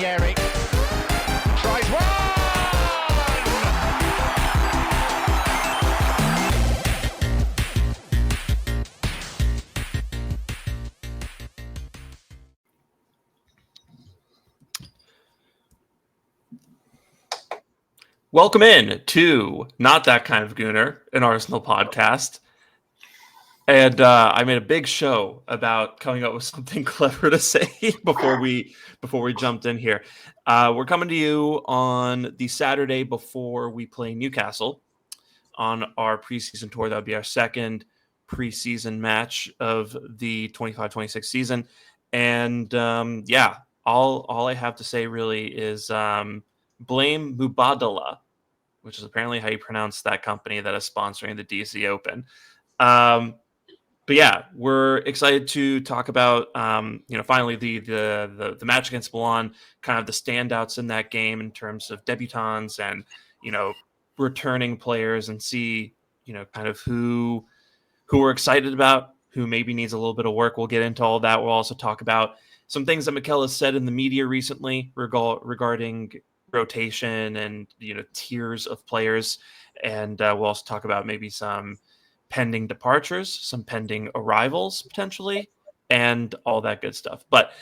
Ranieri tries one. Welcome in to Not That Kind of Gooner, an Arsenal podcast. And I made a big show about coming up with something clever to say before we jumped in here. We're coming to you on the Saturday before we play Newcastle on our preseason tour. That would be our second preseason match of the 25-26 season. And all I have to say really is blame Mubadala, which is apparently how you pronounce that company that is sponsoring the DC Open. But yeah, we're excited to talk about, finally the match against Milan, kind of the standouts in that game in terms of debutants and, returning players, and see, kind of who we're excited about, who maybe needs a little bit of work. We'll get into all that. We'll also talk about some things that Mikel has said in the media recently regarding rotation and, tiers of players. And we'll also talk about maybe some pending departures, some pending arrivals potentially, and all that good stuff. But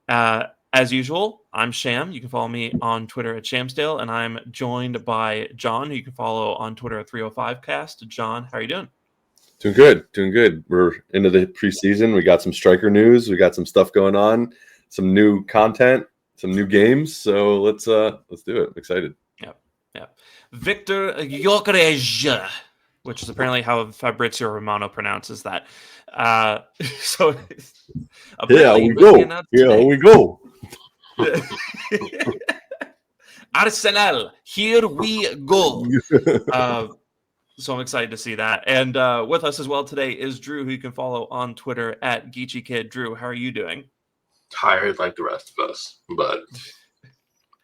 as usual, I'm Sham. You can follow me on Twitter at Shamsdale, and I'm joined by John, who you can follow on Twitter at 305cast. John, how are you doing? Doing good. We're into the preseason. We got some striker news. We got some stuff going on, some new content, some new games. So let's do it. I'm excited. Yeah. Victor Gyökeres, which is apparently how Fabrizio Romano pronounces that. So here we go. Arsenal, here we go. So I'm excited to see that. And with us as well today is Drew, who you can follow on Twitter at GeeChyKid. Drew, how are you doing? Tired like the rest of us, but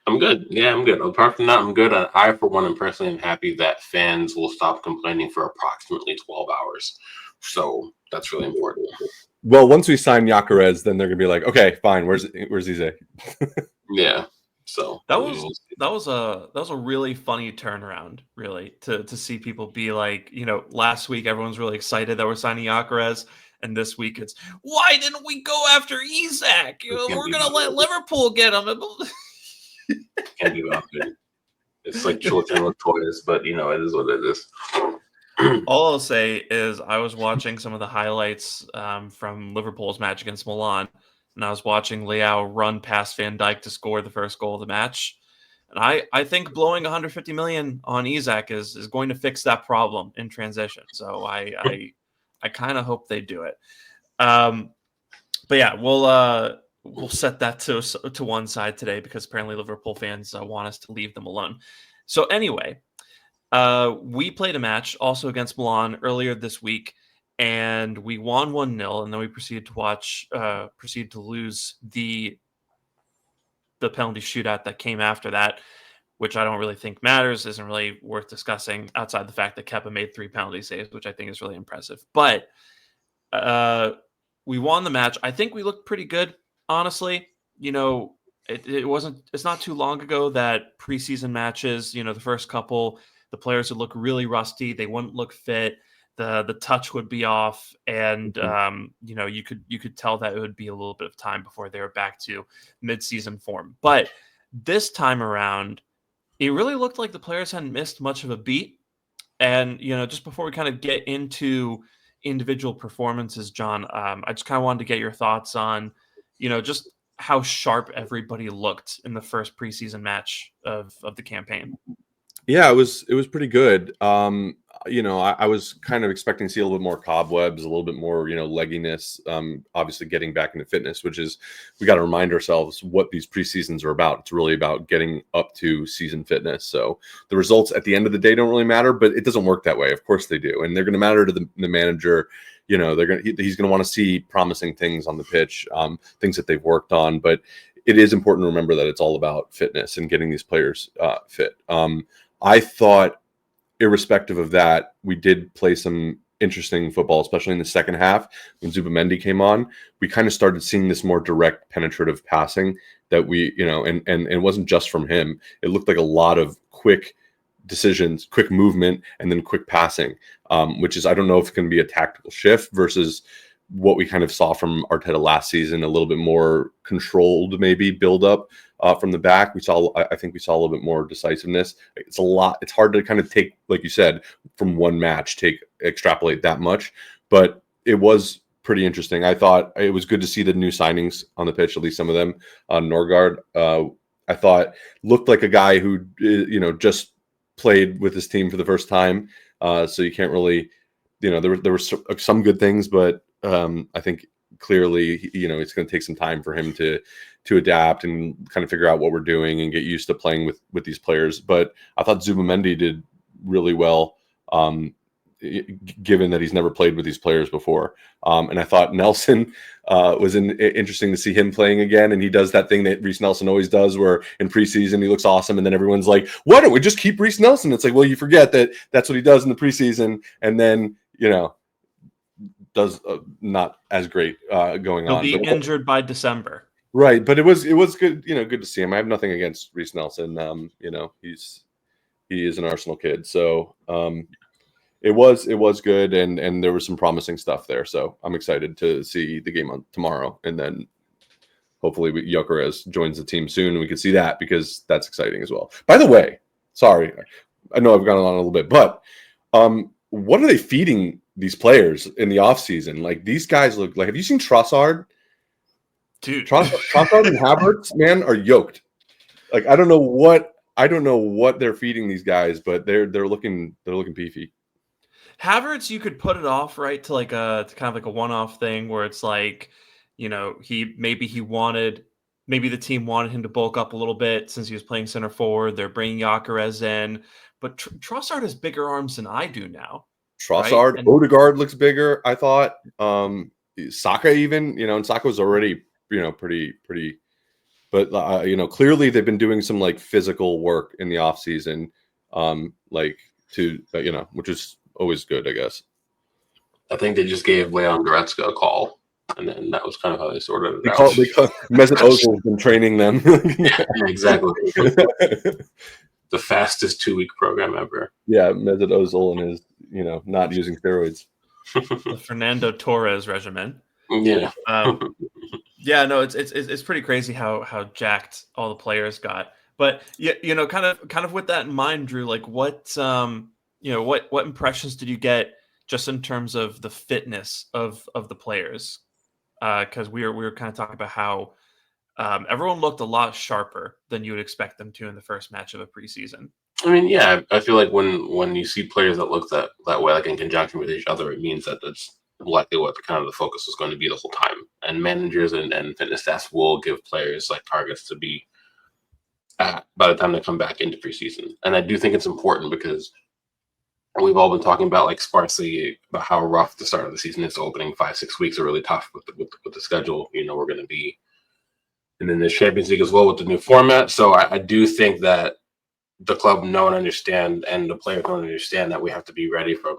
I'm good. Yeah, I'm good. Apart from that, I'm good. I, for one, am personally happy that fans will stop complaining for approximately 12 hours. So that's really important. Well, once we sign Gyökeres, then they're gonna be like, okay, fine. Where's Eze? Yeah. So that was a really funny turnaround, really, to see people be like, last week everyone's really excited that we're signing Gyökeres, and this week it's, why didn't we go after Isak? We're gonna let Liverpool get him. Can't do that. It's like children with toys, but it is what it is. All I'll say is I was watching some of the highlights from Liverpool's match against Milan, and I was watching Leao run past Van Dijk to score the first goal of the match. And I think blowing 150 million on Isak is going to fix that problem in transition. So I kind of hope they do it. But yeah, we'll set that to one side today, because apparently Liverpool fans want us to leave them alone. So anyway, we played a match also against Milan earlier this week, and we won 1-0, and then we proceeded to lose the penalty shootout that came after that, which I don't really think matters, isn't really worth discussing outside the fact that Kepa made 3 penalty saves, which I think is really impressive. But we won the match. I think we looked pretty good, honestly. It's not too long ago that preseason matches, the first couple, the players would look really rusty. They wouldn't look fit. The touch would be off, and you could tell that it would be a little bit of time before they were back to mid-season form. But this time around, it really looked like the players hadn't missed much of a beat. And just before we kind of get into individual performances, John, I just kind of wanted to get your thoughts on just how sharp everybody looked in the first preseason match of the campaign. Yeah, it was pretty good. I was kind of expecting to see a little bit more cobwebs, a little bit more, legginess. Obviously getting back into fitness, which is, we got to remind ourselves what these preseasons are about. It's really about getting up to season fitness. So the results at the end of the day don't really matter, but it doesn't work that way. Of course they do. And they're going to matter to the manager. He's going to want to see promising things on the pitch, things that they've worked on. But it is important to remember that it's all about fitness and getting these players fit. I thought, irrespective of that, we did play some interesting football, especially in the second half when Zubamendi came on. We kind of started seeing this more direct, penetrative passing that we, and it wasn't just from him. It looked like a lot of quick decisions, quick movement, and then quick passing, which is, I don't know if it can be a tactical shift versus what we kind of saw from Arteta last season, a little bit more controlled, maybe build up from the back. I think we saw a little bit more decisiveness. It's hard to kind of take, like you said, from one match, extrapolate that much, but it was pretty interesting. I thought it was good to see the new signings on the pitch, at least some of them. Norgard, I thought looked like a guy who, just played with his team for the first time. So you can't really, there were some good things, but I think clearly, it's going to take some time for him to adapt and kind of figure out what we're doing and get used to playing with these players. But I thought Zubamendi did really well, given that he's never played with these players before. And I thought Nelson was interesting to see him playing again. And he does that thing that Reece Nelson always does, where in preseason he looks awesome, and then everyone's like, "Why don't we just keep Reece Nelson?" It's like, well, you forget that that's what he does in the preseason, and then does not as great going on. He'll be injured by December. Right, but it was good, good to see him. I have nothing against Reece Nelson. He is an Arsenal kid, so it was good, and there was some promising stuff there. So I'm excited to see the game on tomorrow, and then hopefully Gyökeres joins the team soon, and we can see that, because that's exciting as well. By the way, sorry, I know I've gone on a little bit, but what are they feeding these players in the offseason? Like, these guys look like, have you seen Trossard? Dude, Trossard and Havertz, man, are yoked. Like, I don't know what they're feeding these guys, but they're looking beefy. Havertz, you could put it off, right, to kind of like a one-off thing where it's like, maybe the team wanted him to bulk up a little bit since he was playing center forward. They're bringing Gyökeres in, but Trossard has bigger arms than I do now. Trossard, right? Odegaard looks bigger, I thought. Saka even, and Saka was already, pretty. But clearly they've been doing some like physical work in the off season, which is always good, I guess. I think they just gave Leon Goretzka a call, and then that was kind of how they sorted it out. Mesut Ozil's been training them. Yeah, exactly. The fastest 2-week program ever. Yeah, Mesut Ozil and his, not using steroids. The Fernando Torres regimen. Yeah. Yeah, no, it's pretty crazy how jacked all the players got. But yeah, kind of with that in mind, Drew, like what impressions did you get just in terms of the fitness of the players? Because we were kind of talking about how everyone looked a lot sharper than you would expect them to in the first match of a preseason. I mean, yeah, I feel like when you see players that look that way, like in conjunction with each other, it means that that's likely what the focus is going to be the whole time. And managers and fitness staffs will give players like targets to be at by the time they come back into preseason. And I do think it's important because we've all been talking about like sparsely about how rough the start of the season is. Opening 5-6 weeks are really tough with the schedule. We're going to be, and then the Champions League as well with the new format. So I do think that the club know and understand, and the players don't understand that we have to be ready from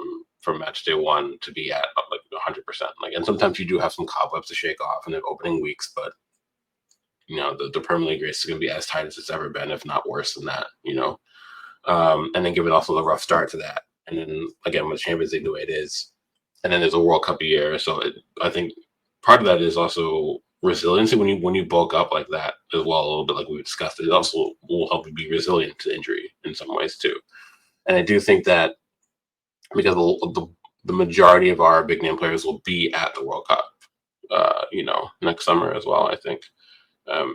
match day one to be at like 100%. Like, and sometimes you do have some cobwebs to shake off in the opening weeks, but the Premier League race is going to be as tight as it's ever been, if not worse than that. And then given also the rough start to that, and then again with Champions League the way it is, and then there's a World Cup a year, so I think part of that is also resiliency when you bulk up like that as well, a little bit like we discussed. It also will help you be resilient to injury in some ways too. And I do think that because the majority of our big name players will be at the World Cup, next summer as well. I think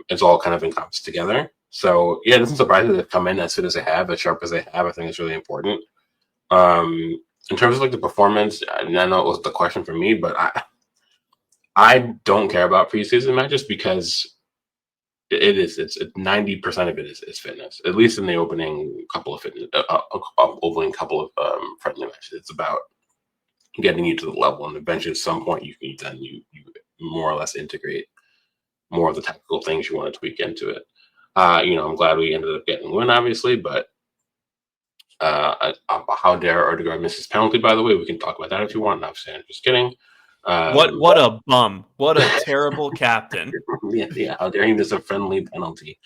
it's all kind of encompassed together. So yeah, it doesn't surprise me that they've come in as fit as they have, as sharp as they have. I think it's really important. In terms of like the performance, I know it was the question for me, but I don't care about preseason matches because it's 90% of it is fitness, at least in the opening couple of friendly matches. It's about getting you to the level, and eventually at some point you more or less integrate more of the technical things you want to tweak into it. I'm glad we ended up getting a win, obviously, but How dare Odegaard miss his penalty? By the way, we can talk about that if you want. No, I'm saying, just kidding. What a bum! What a terrible captain! Yeah. How dare he miss a friendly penalty?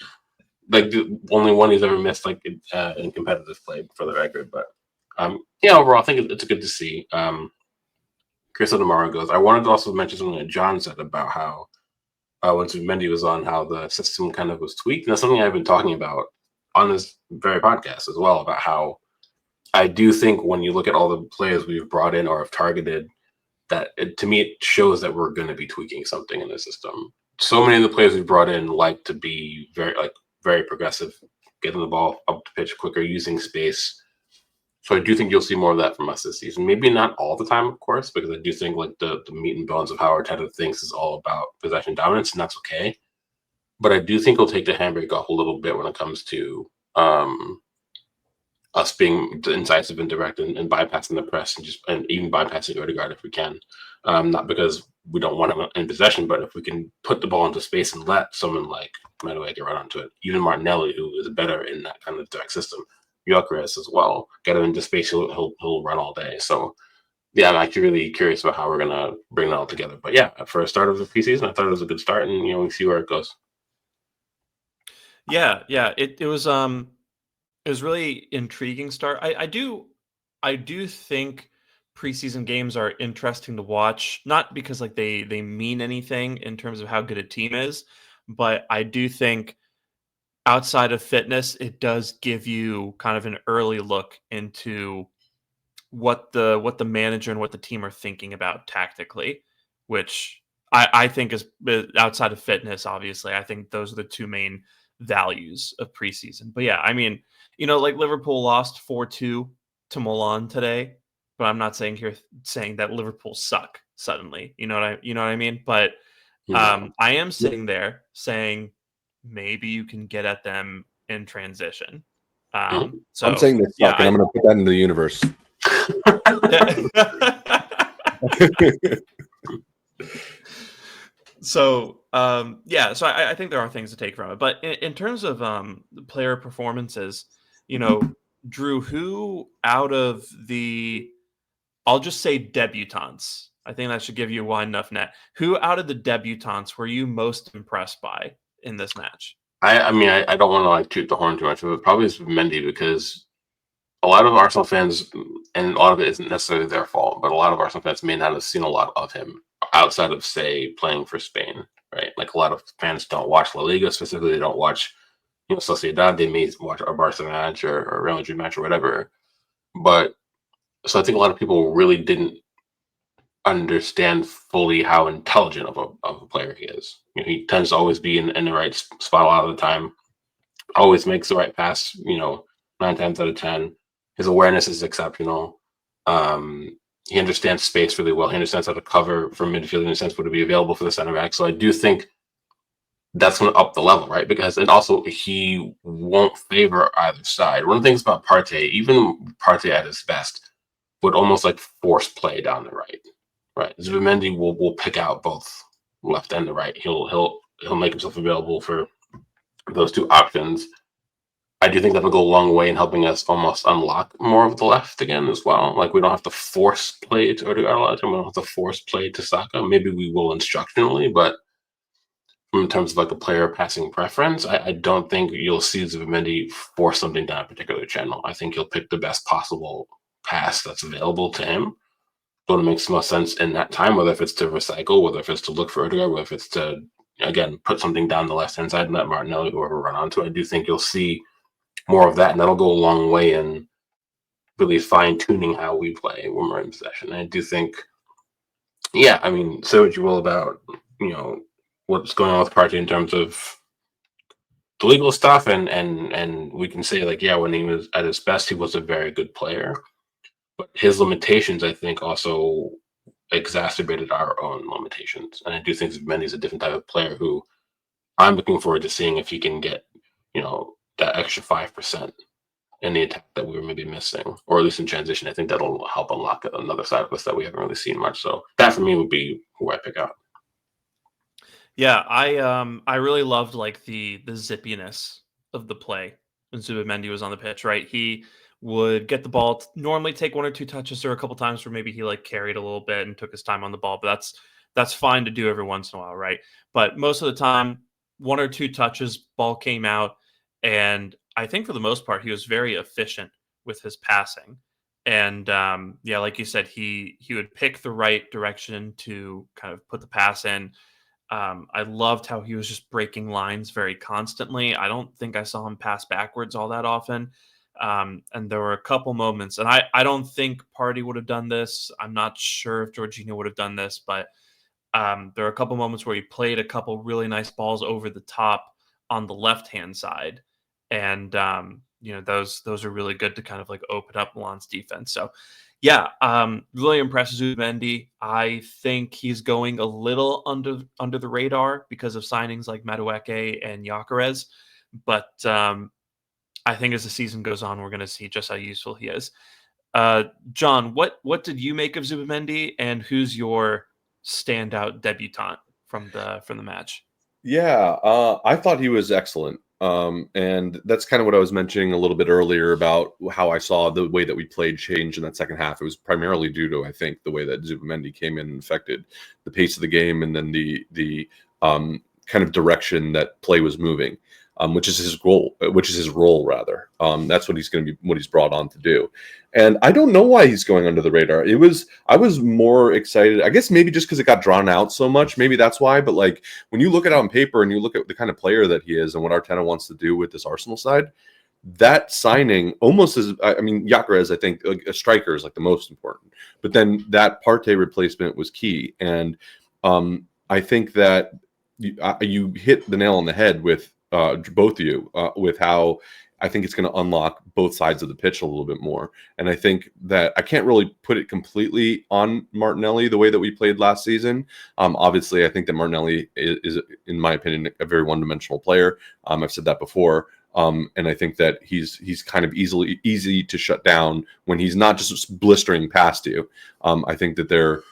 Like the only one he's ever missed, like in competitive play, for the record. But overall, I think it's good to see. Chris O'Demara goes. I wanted to also mention something that John said about how when Mendy was on, how the system kind of was tweaked. And that's something I've been talking about on this very podcast as well, about how I do think when you look at all the players we've brought in or have targeted, that to me it shows that we're going to be tweaking something in the system. So many of the players we've brought in like to be very progressive, getting the ball up the pitch quicker, using space. So I do think you'll see more of that from us this season. Maybe not all the time, of course, because I do think like the meat and bones of how Arteta thinks is all about possession dominance, and that's okay. But I do think he'll take the handbrake off a little bit when it comes to us being incisive and direct and bypassing the press and even bypassing Odegaard if we can. Not because we don't want him in possession, but if we can put the ball into space and let someone like Medway get right onto it, even Martinelli, who is better in that kind of direct system, Gyökeres as well, get him into space, he'll run all day. So yeah, I'm actually really curious about how we're gonna bring it all together. But yeah, for a start of the preseason, I thought it was a good start, and we see where it goes. Yeah, it was really intriguing start. I do think preseason games are interesting to watch, not because like they mean anything in terms of how good a team is, but I do think outside of fitness, it does give you kind of an early look into what the manager and what the team are thinking about tactically, which I think is outside of fitness. Obviously, I think those are the two main values of preseason. But yeah, I mean, like Liverpool lost 4-2 to Milan today, but I'm not saying that Liverpool suck suddenly. You know what I mean? But I am sitting there saying maybe you can get at them in transition. So I'm saying they suck, and I'm going to put that into the universe. So I think there are things to take from it, but in terms of player performances, Drew, who out of I'll just say debutants, I think that should give you a wide enough net. Who out of the debutants were you most impressed by in this match? I mean, I don't want to like toot the horn too much, but probably it's Mendy, because a lot of Arsenal fans, and a lot of it isn't necessarily their fault, but a lot of Arsenal fans may not have seen a lot of him outside of, say, playing for Spain, right? Like a lot of fans don't watch La Liga, specifically, they don't watch, Sociedad. They may watch a Barca match or Real Madrid match or whatever. But so I think a lot of people really didn't understand fully how intelligent of a player he is. He tends to always be in the right spot a lot of the time, always makes the right pass, 9 times out of 10. His awareness is exceptional. He understands space really well. He understands how to cover from midfield. He understands what to be available for the center back. So I do think that's going to up the level, right? And also he won't favor either side. One of the things about Partey, even Partey at his best, would almost like force play down the right? Zubimendi will pick out both left and the right. He'll make himself available for those two options. I do think that'll go a long way in helping us almost unlock more of the left again as well. Like, we don't have to force play to Odegaard a lot of time. We don't have to force play to Saka. Maybe we will instructionally, but in terms of like a player passing preference, I don't think you'll see Zubimendi force something down a particular channel. I think he'll pick the best possible pass that's available to him. So it makes the most sense in that time, whether if it's to recycle, whether if it's to look for Odegaard, whether if it's to, again, put something down the left-hand side and let Martinelli, whoever, run onto it. I do think you'll see more of that, and that'll go a long way in really fine-tuning how we play when we're in possession. And I do think, I mean, say what you will about, what's going on with Partey in terms of the legal stuff, and we can say, like, when he was at his best, he was a very good player. But his limitations, I think, also exacerbated our own limitations. And I do think Mendy's a different type of player who I'm looking forward to seeing if he can get, that extra 5% in the attack that we were maybe missing, or at least in transition. I think that'll help unlock another side of us that we haven't really seen much. So that for me would be who I pick out. Yeah, I really loved like the zippiness of the play when Zubimendi was on the pitch, right? would get the ball, normally take 1 or 2 touches, or a couple times where maybe he like carried a little bit and took his time on the ball, but that's fine to do every once in a while, right? But most of the time, 1 or 2 touches, ball came out, and I think for the most part, he was very efficient with his passing. And yeah, like you said, he would pick the right direction to kind of put the pass in. I loved how he was just breaking lines very constantly. I don't think I saw him pass backwards all that often. And there were a couple moments, and I don't think Party would have done this. I'm not sure if Jorginho would have done this, but there are a couple moments where he played a couple really nice balls over the top on the left-hand side. And, those are really good to kind of like open up Milan's defense. So, yeah, really impressed Zubimendi. I think he's going a little under the radar because of signings like Madueke and Gyökeres. But I think as the season goes on, we're going to see just how useful he is. John, what did you make of Zubimendi, and who's your standout debutant from the match? Yeah, I thought he was excellent. And that's kind of what I was mentioning a little bit earlier about how I saw the way that we played change in that second half. It was primarily due to, I think, the way that Zubimendi came in and affected the pace of the game, and then the kind of direction that play was moving, which is his role rather. That's what he's brought on to do. And I don't know why he's going under the radar. I was more excited, I guess maybe just because it got drawn out so much. Maybe that's why. But like when you look at it on paper and you look at the kind of player that he is and what Arteta wants to do with this Arsenal side, that signing almost is, I mean, Gyökeres, I think, like, a striker is like the most important. But then that Partey replacement was key. And I think that you hit the nail on the head with both of you with how I think it's going to unlock both sides of the pitch a little bit more. And I think that I can't really put it completely on Martinelli the way that we played last season. Obviously, I think that Martinelli is, in my opinion, a very one-dimensional player. I've said that before. And I think that he's kind of easy to shut down when he's not just blistering past you. I think that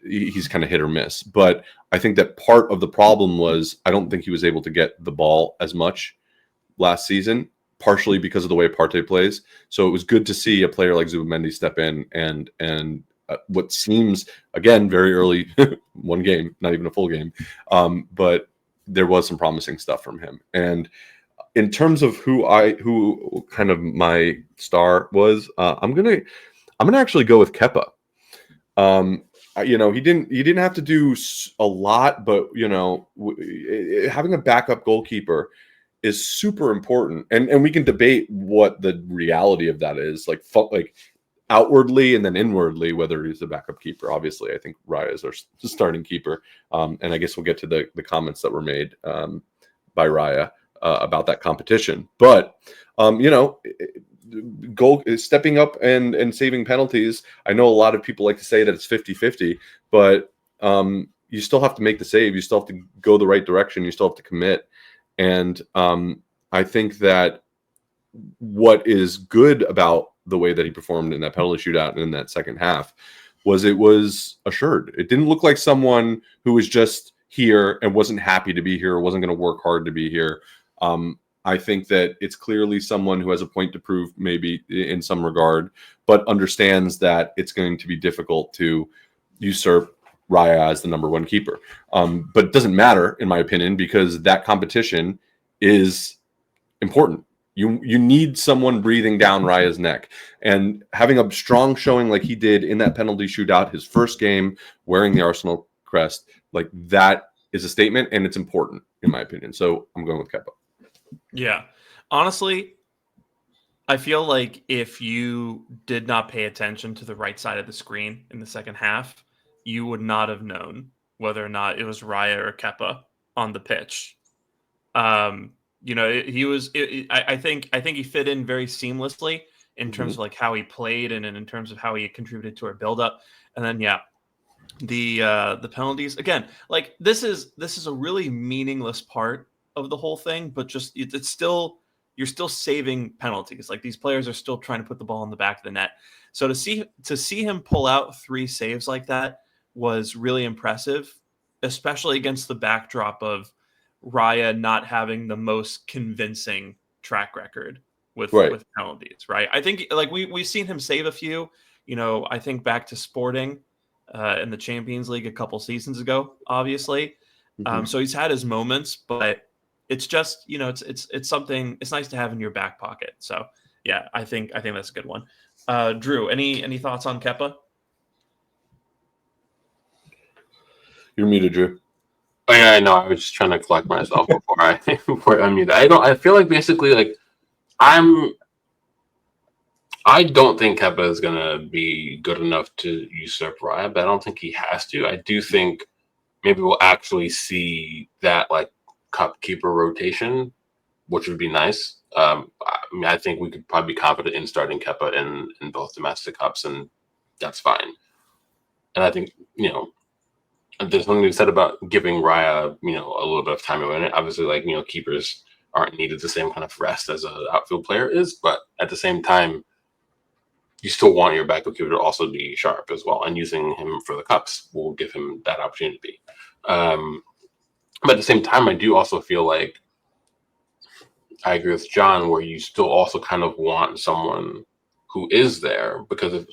he's kind of hit or miss. But I think that part of the problem was I don't think he was able to get the ball as much last season, partially because of the way Partey plays. So it was good to see a player like Zubimendi step in and what seems, again, very early, one game, not even a full game, but there was some promising stuff from him. And in terms of who kind of my star was, I'm gonna actually go with Kepa. He didn't have to do a lot, but having a backup goalkeeper is super important, and we can debate what the reality of that is, like outwardly and then inwardly, whether he's a backup keeper. Obviously, I think Raya is our starting keeper, and I guess we'll get to the comments that were made by Raya about that competition. But goal stepping up and saving penalties. I know a lot of people like to say that it's 50-50, but you still have to make the save. You still have to go the right direction. You still have to commit. And I think that what is good about the way that he performed in that penalty shootout and in that second half was it was assured. It didn't look like someone who was just here and wasn't happy to be here or wasn't going to work hard to be here. I think that it's clearly someone who has a point to prove, maybe in some regard, but understands that it's going to be difficult to usurp Raya as the number one keeper. But it doesn't matter, in my opinion, because that competition is important. You need someone breathing down Raya's neck, and having a strong showing like he did in that penalty shootout, his first game wearing the Arsenal crest, like that is a statement, and it's important, in my opinion. So I'm going with Kepa. Yeah. Honestly, I feel like if you did not pay attention to the right side of the screen in the second half, you would not have known whether or not it was Raya or Kepa on the pitch. He was. I think he fit in very seamlessly in terms of like how he played and in terms of how he contributed to our buildup. And then the penalties again. Like this is a really meaningless part of the whole thing, but just it's still, you're still saving penalties. Like these players are still trying to put the ball in the back of the net. So to see him pull out 3 saves like that was really impressive, especially against the backdrop of Raya not having the most convincing track record with Right. with penalties, right? I think like we've seen him save a few. I think back to Sporting in the Champions League a couple seasons ago, obviously. Mhm. So he's had his moments, but it's just it's something. It's nice to have in your back pocket. So yeah, I think that's a good one. Drew, any thoughts on Kepa? You're muted, Drew. Oh yeah, I know. I was just trying to collect myself before I unmute. I feel like basically like I don't think Kepa is gonna be good enough to usurp Raya, but I don't think he has to. I do think maybe we'll actually see that like cup keeper rotation, which would be nice. I think we could probably be confident in starting Kepa in both domestic cups, and that's fine. And I think there's something to be said about giving Raya a little bit of time to win it. Obviously, like keepers aren't needed the same kind of rest as an outfield player is, but at the same time, you still want your backup keeper to also be sharp as well, and using him for the cups will give him that opportunity to be. But at the same time, I do also feel like I agree with John, where you still also kind of want someone who is there, because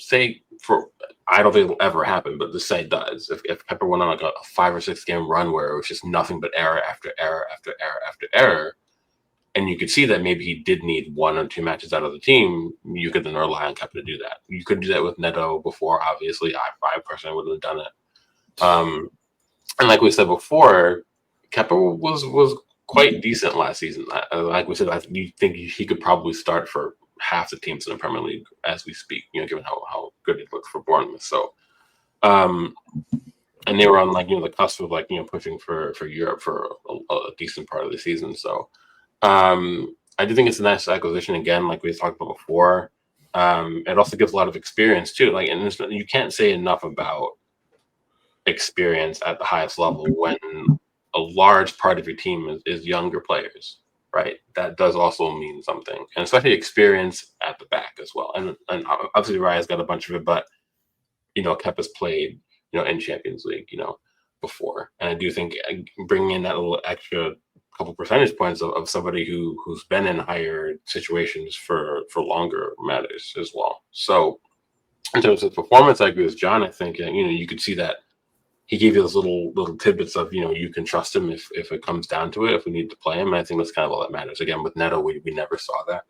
I don't think it'll ever happen, but let's say it does. If Kepa went on like a 5 or 6 game run where it was just nothing but error after error after error after error, and you could see that maybe he did need 1 or 2 matches out of the team, you could then rely on Kepa to do that. You could do that with Neto before, obviously. I personally wouldn't have done it. And like we said before, Kepa was quite decent last season. Like we said, I think he could probably start for half the teams in the Premier League as we speak, given how good he looked for Bournemouth. So, and they were on the cusp of pushing for Europe for a decent part of the season. So, I do think it's a nice acquisition again, like we talked about before. It also gives a lot of experience too. And you can't say enough about experience at the highest level when a large part of your team is younger players, right? That does also mean something, and especially experience at the back as well. And obviously Raya's got a bunch of it, but Kepa's played in Champions League before, and I do think bringing in that little extra couple percentage points of somebody who's been in higher situations for longer matters as well. So in terms of performance, I agree with John. I think you could see that he gave you those little tidbits of you can trust him if it comes down to it, if we need to play him. And I think that's kind of all that matters. Again, with Neto, we never saw that.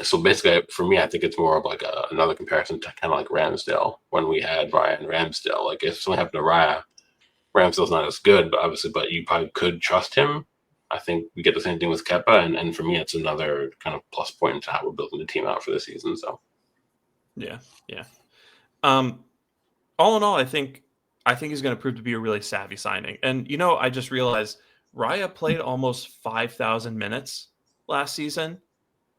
So basically, for me, I think it's more of like another comparison to kind of like Ramsdale when we had Raya and Ramsdale. Like if something happened to Raya, Ramsdale's not as good, but you probably could trust him. I think we get the same thing with Kepa, and for me, it's another kind of plus point into how we're building the team out for the season. So, yeah. All in all, I think he's going to prove to be a really savvy signing. And I just realized Raya played almost 5,000 minutes last season,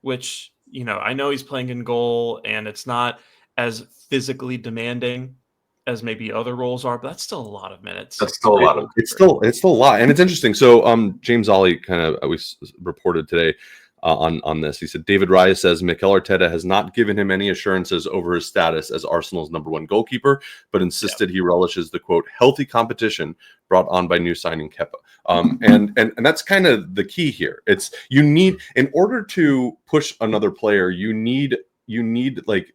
which I know he's playing in goal, and it's not as physically demanding as maybe other roles are, but that's still a lot of minutes. That's still a lot of. It's still a lot, and it's interesting. So, James Ollie kind of we reported today on this. He said David Raya says Mikel Arteta has not given him any assurances over his status as Arsenal's #1 goalkeeper, but insisted he relishes the quote healthy competition brought on by new signing Kepa. And that's kind of the key here. It's you need, in order to push another player, you need like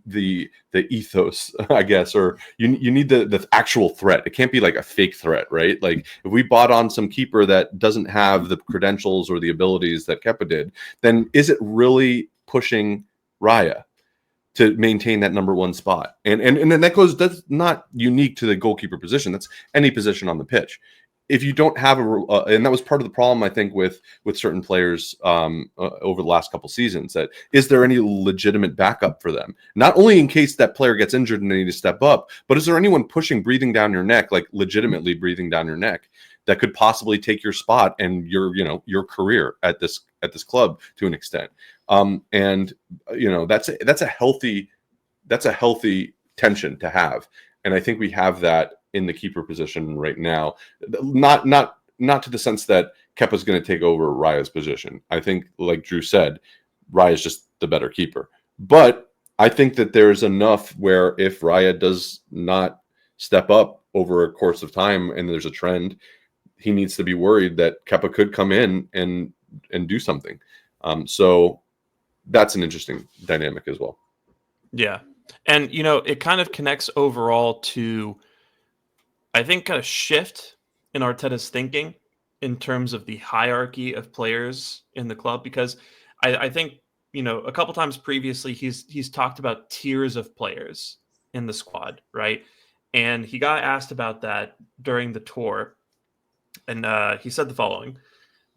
the ethos, I guess, or you need the actual threat. It can't be like a fake threat, right? Like if we bought on some keeper that doesn't have the credentials or the abilities that Kepa did, then is it really pushing Raya to maintain that #1 spot? And that's not unique to the goalkeeper position. That's any position on the pitch. If you don't have and that was part of the problem, I think, with certain players over the last couple seasons, that is there any legitimate backup for them? Not only in case that player gets injured and they need to step up, but is there anyone breathing down your neck, like legitimately breathing down your neck, that could possibly take your spot and your career at this club to an extent? And that's a healthy tension to have, and I think we have that in the keeper position right now. Not to the sense that Kepa's going to take over Raya's position. I think, like Drew said, Raya's just the better keeper. But I think that there's enough where if Raya does not step up over a course of time and there's a trend, he needs to be worried that Kepa could come in and do something. So that's an interesting dynamic as well. Yeah. And, it kind of connects overall to, I think, a shift in Arteta's thinking in terms of the hierarchy of players in the club, because I think, a couple times previously he's talked about tiers of players in the squad, right? And he got asked about that during the tour, and he said the following: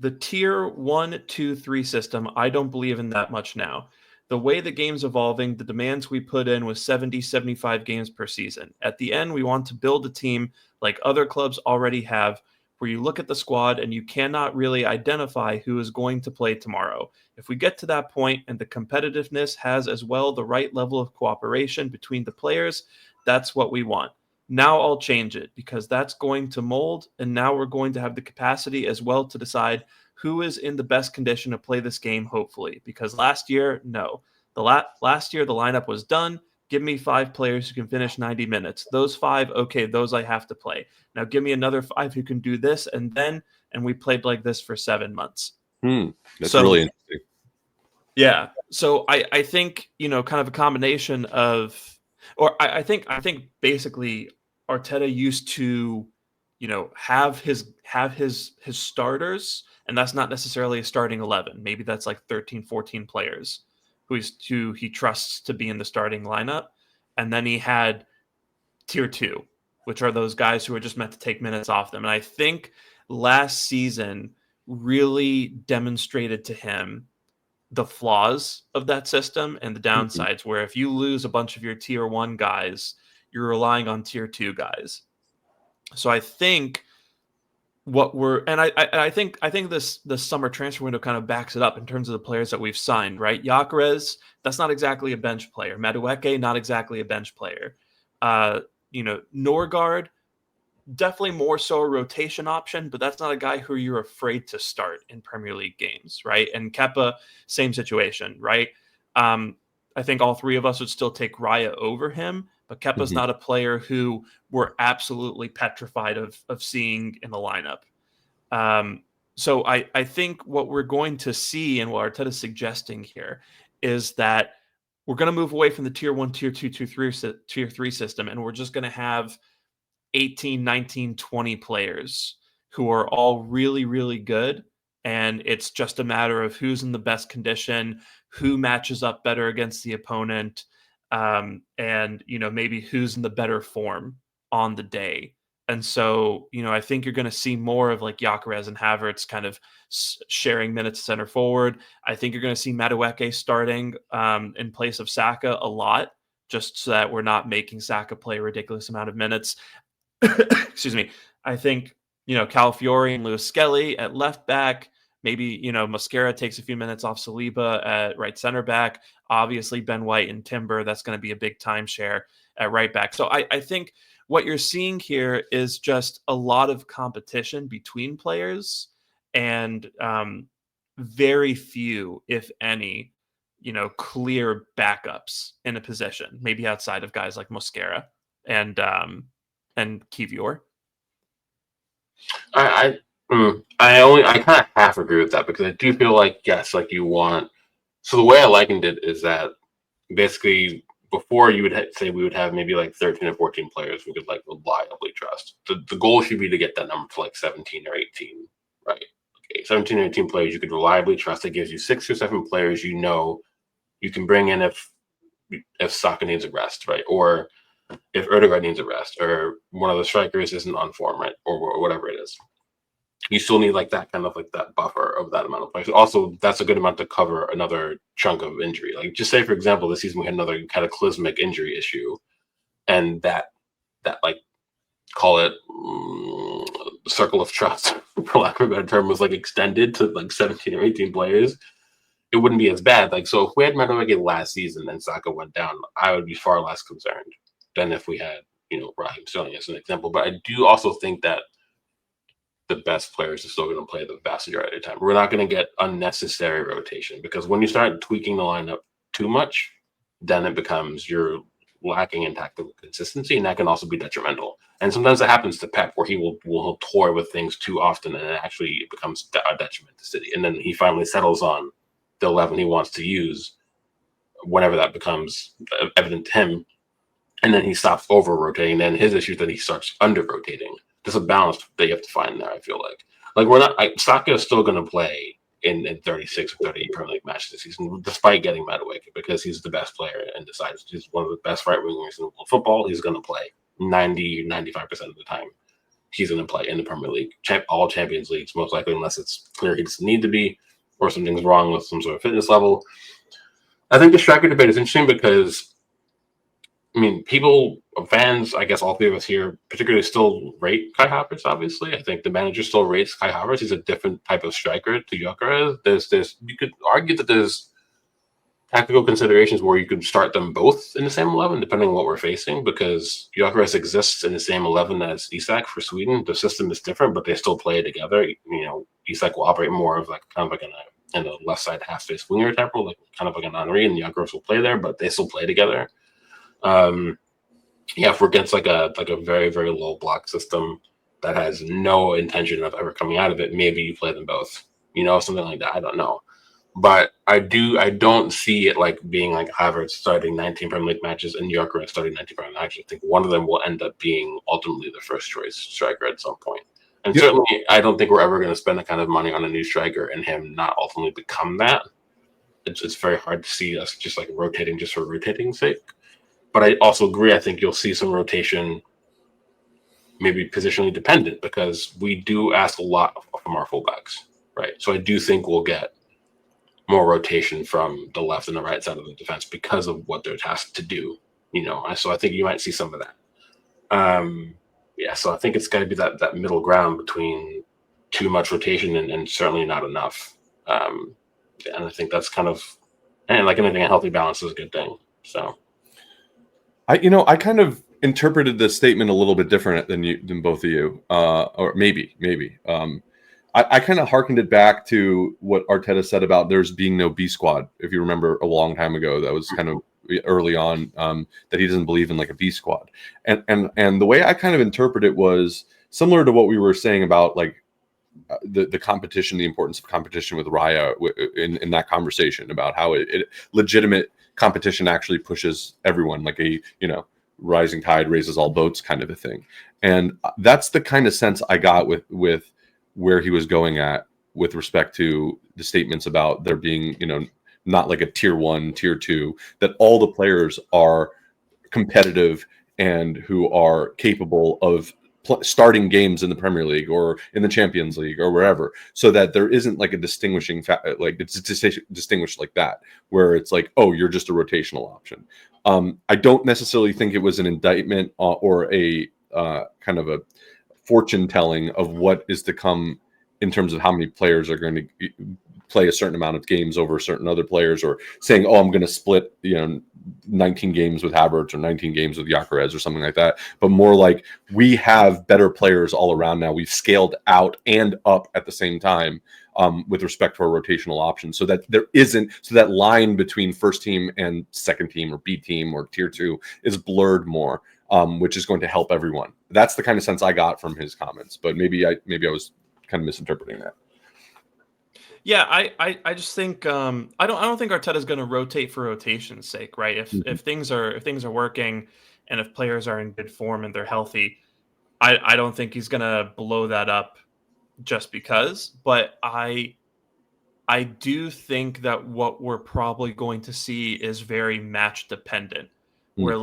"The tier 1, 2, 3 system, I don't believe in that much now. The way the game's evolving, the demands we put in was 70, 75 games per season. At the end, we want to build a team like other clubs already have, where you look at the squad and you cannot really identify who is going to play tomorrow. If we get to that point and the competitiveness has as well the right level of cooperation between the players, that's what we want. Now I'll change it because that's going to mold, and now we're going to have the capacity as well to decide who is in the best condition to play this game, hopefully. Because last year, no. Last year, the lineup was done. Give me 5 players who can finish 90 minutes. Those 5, okay, those I have to play. Now give me another 5 who can do this, and we played like this for 7 months." That's really interesting. Yeah. So I think, kind of a combination of, or I think basically Arteta used to, have his starters, and that's not necessarily a starting 11. Maybe that's like 13, 14 players who he trusts to be in the starting lineup. And then he had tier 2, which are those guys who are just meant to take minutes off them. And I think last season really demonstrated to him the flaws of that system and the downsides, where if you lose a bunch of your tier 1 guys, you're relying on tier 2 guys. So I think I think this summer transfer window kind of backs it up in terms of the players that we've signed, right? Gyökeres, that's not exactly a bench player. Madueke, not exactly a bench player. Norgard, definitely more so a rotation option, but that's not a guy who you're afraid to start in Premier League games, right? And Kepa, same situation, right? I think all 3 of us would still take Raya over him, but Kepa's not a player who we're absolutely petrified of seeing in the lineup. So I think what we're going to see, and what Arteta's suggesting here, is that we're going to move away from the tier 1, tier 2, tier 3 system, and we're just going to have 18, 19, 20 players who are all really, really good. And it's just a matter of who's in the best condition, who matches up better against the opponent, and, maybe who's in the better form on the day. And so, I think you're going to see more of like Gyökeres and Havertz kind of sharing minutes center forward. I think you're going to see Madueke starting in place of Saka a lot, just so that we're not making Saka play a ridiculous amount of minutes. Excuse me. I think, Calafiori and Lewis Skelly at left back. Maybe, Mosquera takes a few minutes off Saliba at right center back. Obviously, Ben White and Timber, that's going to be a big timeshare at right back. So I think what you're seeing here is just a lot of competition between players, and very few, if any, clear backups in a position, maybe outside of guys like Mosquera and Kivior. I kind of half agree with that, because I do feel like, yes, like you want. So the way I likened it is that basically before you would say we would have maybe like 13 or 14 players we could like reliably trust. The goal should be to get that number to like 17 or 18, right? Okay, 17 or 18 players you could reliably trust. It gives you 6 or 7 players you can bring in if Saka needs a rest, right? Or if Erdegaard needs a rest, or one of the strikers isn't on form, right? Or whatever it is. You still need like that kind of like that buffer of that amount of players. Also, that's a good amount to cover another chunk of injury. Like, just say, for example, this season we had another cataclysmic injury issue, and that like, call it circle of trust, for lack of a better term, was like extended to like 17 or 18 players. It wouldn't be as bad. Like, so if we had Madueke last season and Saka went down, I would be far less concerned than if we had, Raheem Sterling as an example. But I do also think that the best players are still going to play the vast majority of the time. We're not going to get unnecessary rotation, because when you start tweaking the lineup too much, then it becomes you're lacking in tactical consistency, and that can also be detrimental. And sometimes it happens to Pep, where he will toy with things too often, and it actually becomes a detriment to City. And then he finally settles on the 11 he wants to use whenever that becomes evident to him. And then he stops over rotating. Then his issue is that he starts under rotating. There's a balance that you have to find there, I feel like. We're not, Saka is still going to play in 36 or 38 Premier League matches this season, despite getting Madueke, because he's the best player and decides he's one of the best right wingers in world football. He's going to play 95% of the time. He's going to play in the Premier League, all Champions Leagues, most likely, unless it's clear he doesn't need to be or something's wrong with some sort of fitness level. I think the striker debate is interesting because, I mean, fans, I guess all three of us here particularly still rate Kai Havertz, obviously. I think the manager still rates Kai Havertz. He's a different type of striker to Gyökeres. You could argue that there's tactical considerations where you could start them both in the same 11, depending on what we're facing, because Gyökeres exists in the same 11 as Isak for Sweden. The system is different, but they still play together. Isak will operate more of in a left side half space winger type role, kind of like an Henry, and Gyökeres will play there, but they still play together. If we're against like a very, very low block system that has no intention of ever coming out of it, maybe you play them both, something like that. I don't know. But I don't see it being like Havertz starting 19 Premier League matches and Gyökeres starting 19 Premier League matches. I think one of them will end up being ultimately the first choice striker at some point. And certainly I don't think we're ever going to spend that kind of money on a new striker and him not ultimately become that. It's very hard to see us just rotating just for rotating's sake. But I also agree, I think you'll see some rotation, maybe positionally dependent, because we do ask a lot from our fullbacks, right? So I do think we'll get more rotation from the left and the right side of the defense because of what they're tasked to do, So I think you might see some of that. So I think it's got to be that middle ground between too much rotation and certainly not enough. And I think that's kind of, and like anything, a healthy balance is a good thing. So. I kind of interpreted this statement a little bit different than both of you, or maybe. I kind of hearkened it back to what Arteta said about there's being no B squad. If you remember a long time ago, that was kind of early on, that he doesn't believe in a B squad. And the way I kind of interpret it was similar to what we were saying about the competition, the importance of competition with Raya in that conversation about how it legitimate competition actually pushes everyone, rising tide raises all boats kind of a thing. And that's the kind of sense I got with where he was going at with respect to the statements about there being, not like a tier 1, tier 2, that all the players are competitive and who are capable of starting games in the Premier League or in the Champions League or wherever, so that there isn't a distinguishing it's distinguished like that, where it's oh, you're just a rotational option. I don't necessarily think it was an indictment or a kind of a fortune telling of what is to come in terms of how many players are going to play a certain amount of games over certain other players, or saying, oh, I'm going to split 19 games with Havertz or 19 games with Gyökeres or something like that, but more we have better players all around now. We've scaled out and up at the same time with respect to our rotational options, so that there isn't, so that line between first team and second team or B team or tier 2 is blurred more, which is going to help everyone. That's the kind of sense I got from his comments, but maybe I was kind of misinterpreting that. Yeah, I just think I don't think Arteta's going to rotate for rotation's sake, right? If things are working and if players are in good form and they're healthy, I don't think he's going to blow that up just because. But I do think that what we're probably going to see is very match dependent. Where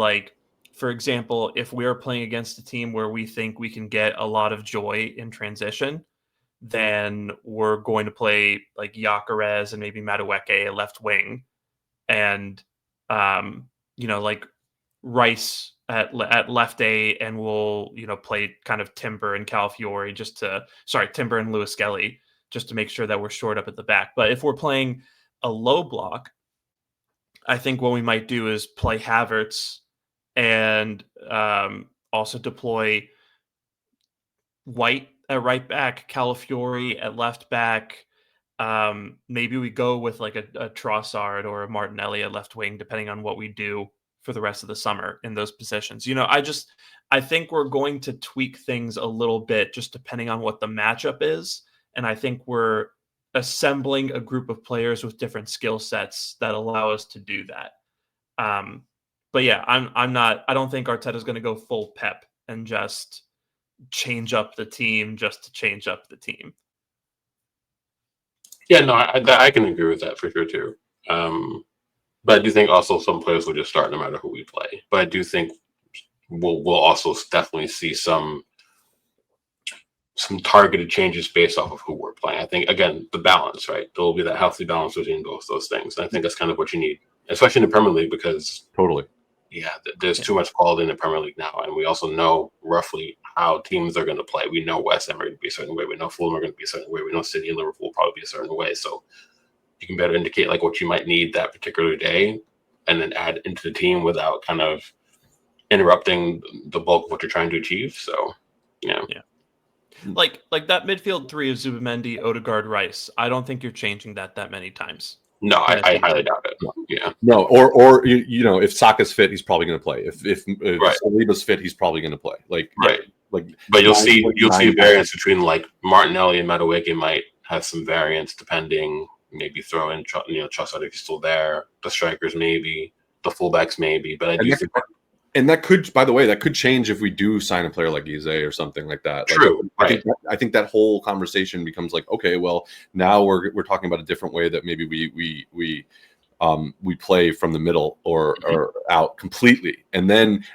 for example, if we're playing against a team where we think we can get a lot of joy in transition, then we're going to play Gyökeres and maybe Madueke at left wing, and Rice at left A, and we'll play kind of Timber and Calafiori Timber and Lewis Skelly just to make sure that we're shored up at the back. But if we're playing a low block, I think what we might do is play Havertz and also deploy White at right back, Calafiori at left back. Maybe we go with a Trossard or a Martinelli at left wing, depending on what we do for the rest of the summer in those positions. I think we're going to tweak things a little bit just depending on what the matchup is. And I think we're assembling a group of players with different skill sets that allow us to do that. But yeah, I don't think Arteta's going to go full Pep and just change up the team just to change up the team. Yeah, no, I can agree with that for sure too. But I do think also some players will just start no matter who we play. But I do think we'll also definitely see some targeted changes based off of who we're playing. I think, again, the balance, right? There will be that healthy balance between both those things. And I think that's kind of what you need, especially in the Premier League, because Totally. yeah, there's too much quality in the Premier League now. And we also know roughly how teams are going to play. We know West Ham are going to be a certain way. We know Fulham are going to be a certain way. We know City and Liverpool will probably be a certain way. So you can better indicate like what you might need that particular day and then add into the team without kind of interrupting the bulk of what you're trying to achieve. So, yeah. Like that midfield three of Zubamendi, Odegaard, Rice. I don't think you're changing that many times. No, I highly doubt it. Yeah. No, or if Saka's fit, he's probably going to play. If Right. Saliba's fit, he's probably going to play. Right. Like, But you'll see variance between like Martinelli and Madueke might have some variance depending. Maybe throw in Trossard if he's still there. The strikers maybe, the fullbacks maybe. But I do think and that could, by the way, that could change if we do sign a player like Ise or something like that. True. Like, I think that whole conversation becomes like, okay, well, now we're talking about a different way that maybe we play from the middle or out completely, and then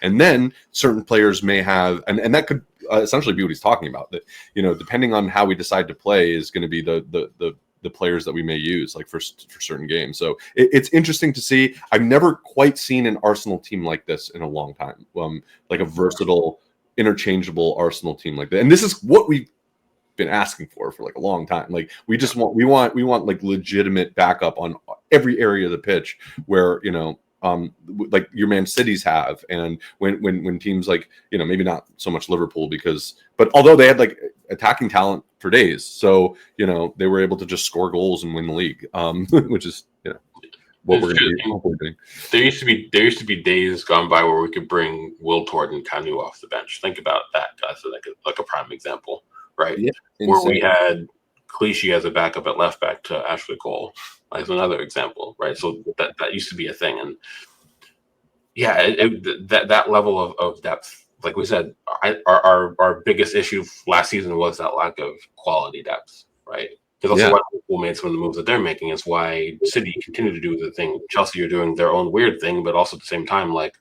certain players may have, and that could essentially be what he's talking about. That depending on how we decide to play is going to be the players that we may use, like for certain games. So it's interesting to see. I've never quite seen an Arsenal team like this in a long time. Like a versatile, interchangeable Arsenal team like that. And this is what we've been asking for like a long time. Like we want like legitimate backup on every area of the pitch where, like your Man Cities have. And when teams like, maybe not so much Liverpool but although they had like attacking talent for days, so they were able to just score goals and win the league, which is what we're going to be. There used to be days gone by where we could bring Will Tord and Kanu off the bench. Think about that, guys. So like a prime example, right? Yeah, where we had Clichy as a backup at left back to Ashley Cole as another example, right? So that used to be a thing, and yeah, that level of depth. Like we said, our biggest issue last season was that lack of quality depth, right? Because also why Liverpool made some of the moves that they're making is why City continue to do the thing. Chelsea are doing their own weird thing, but also at the same time, like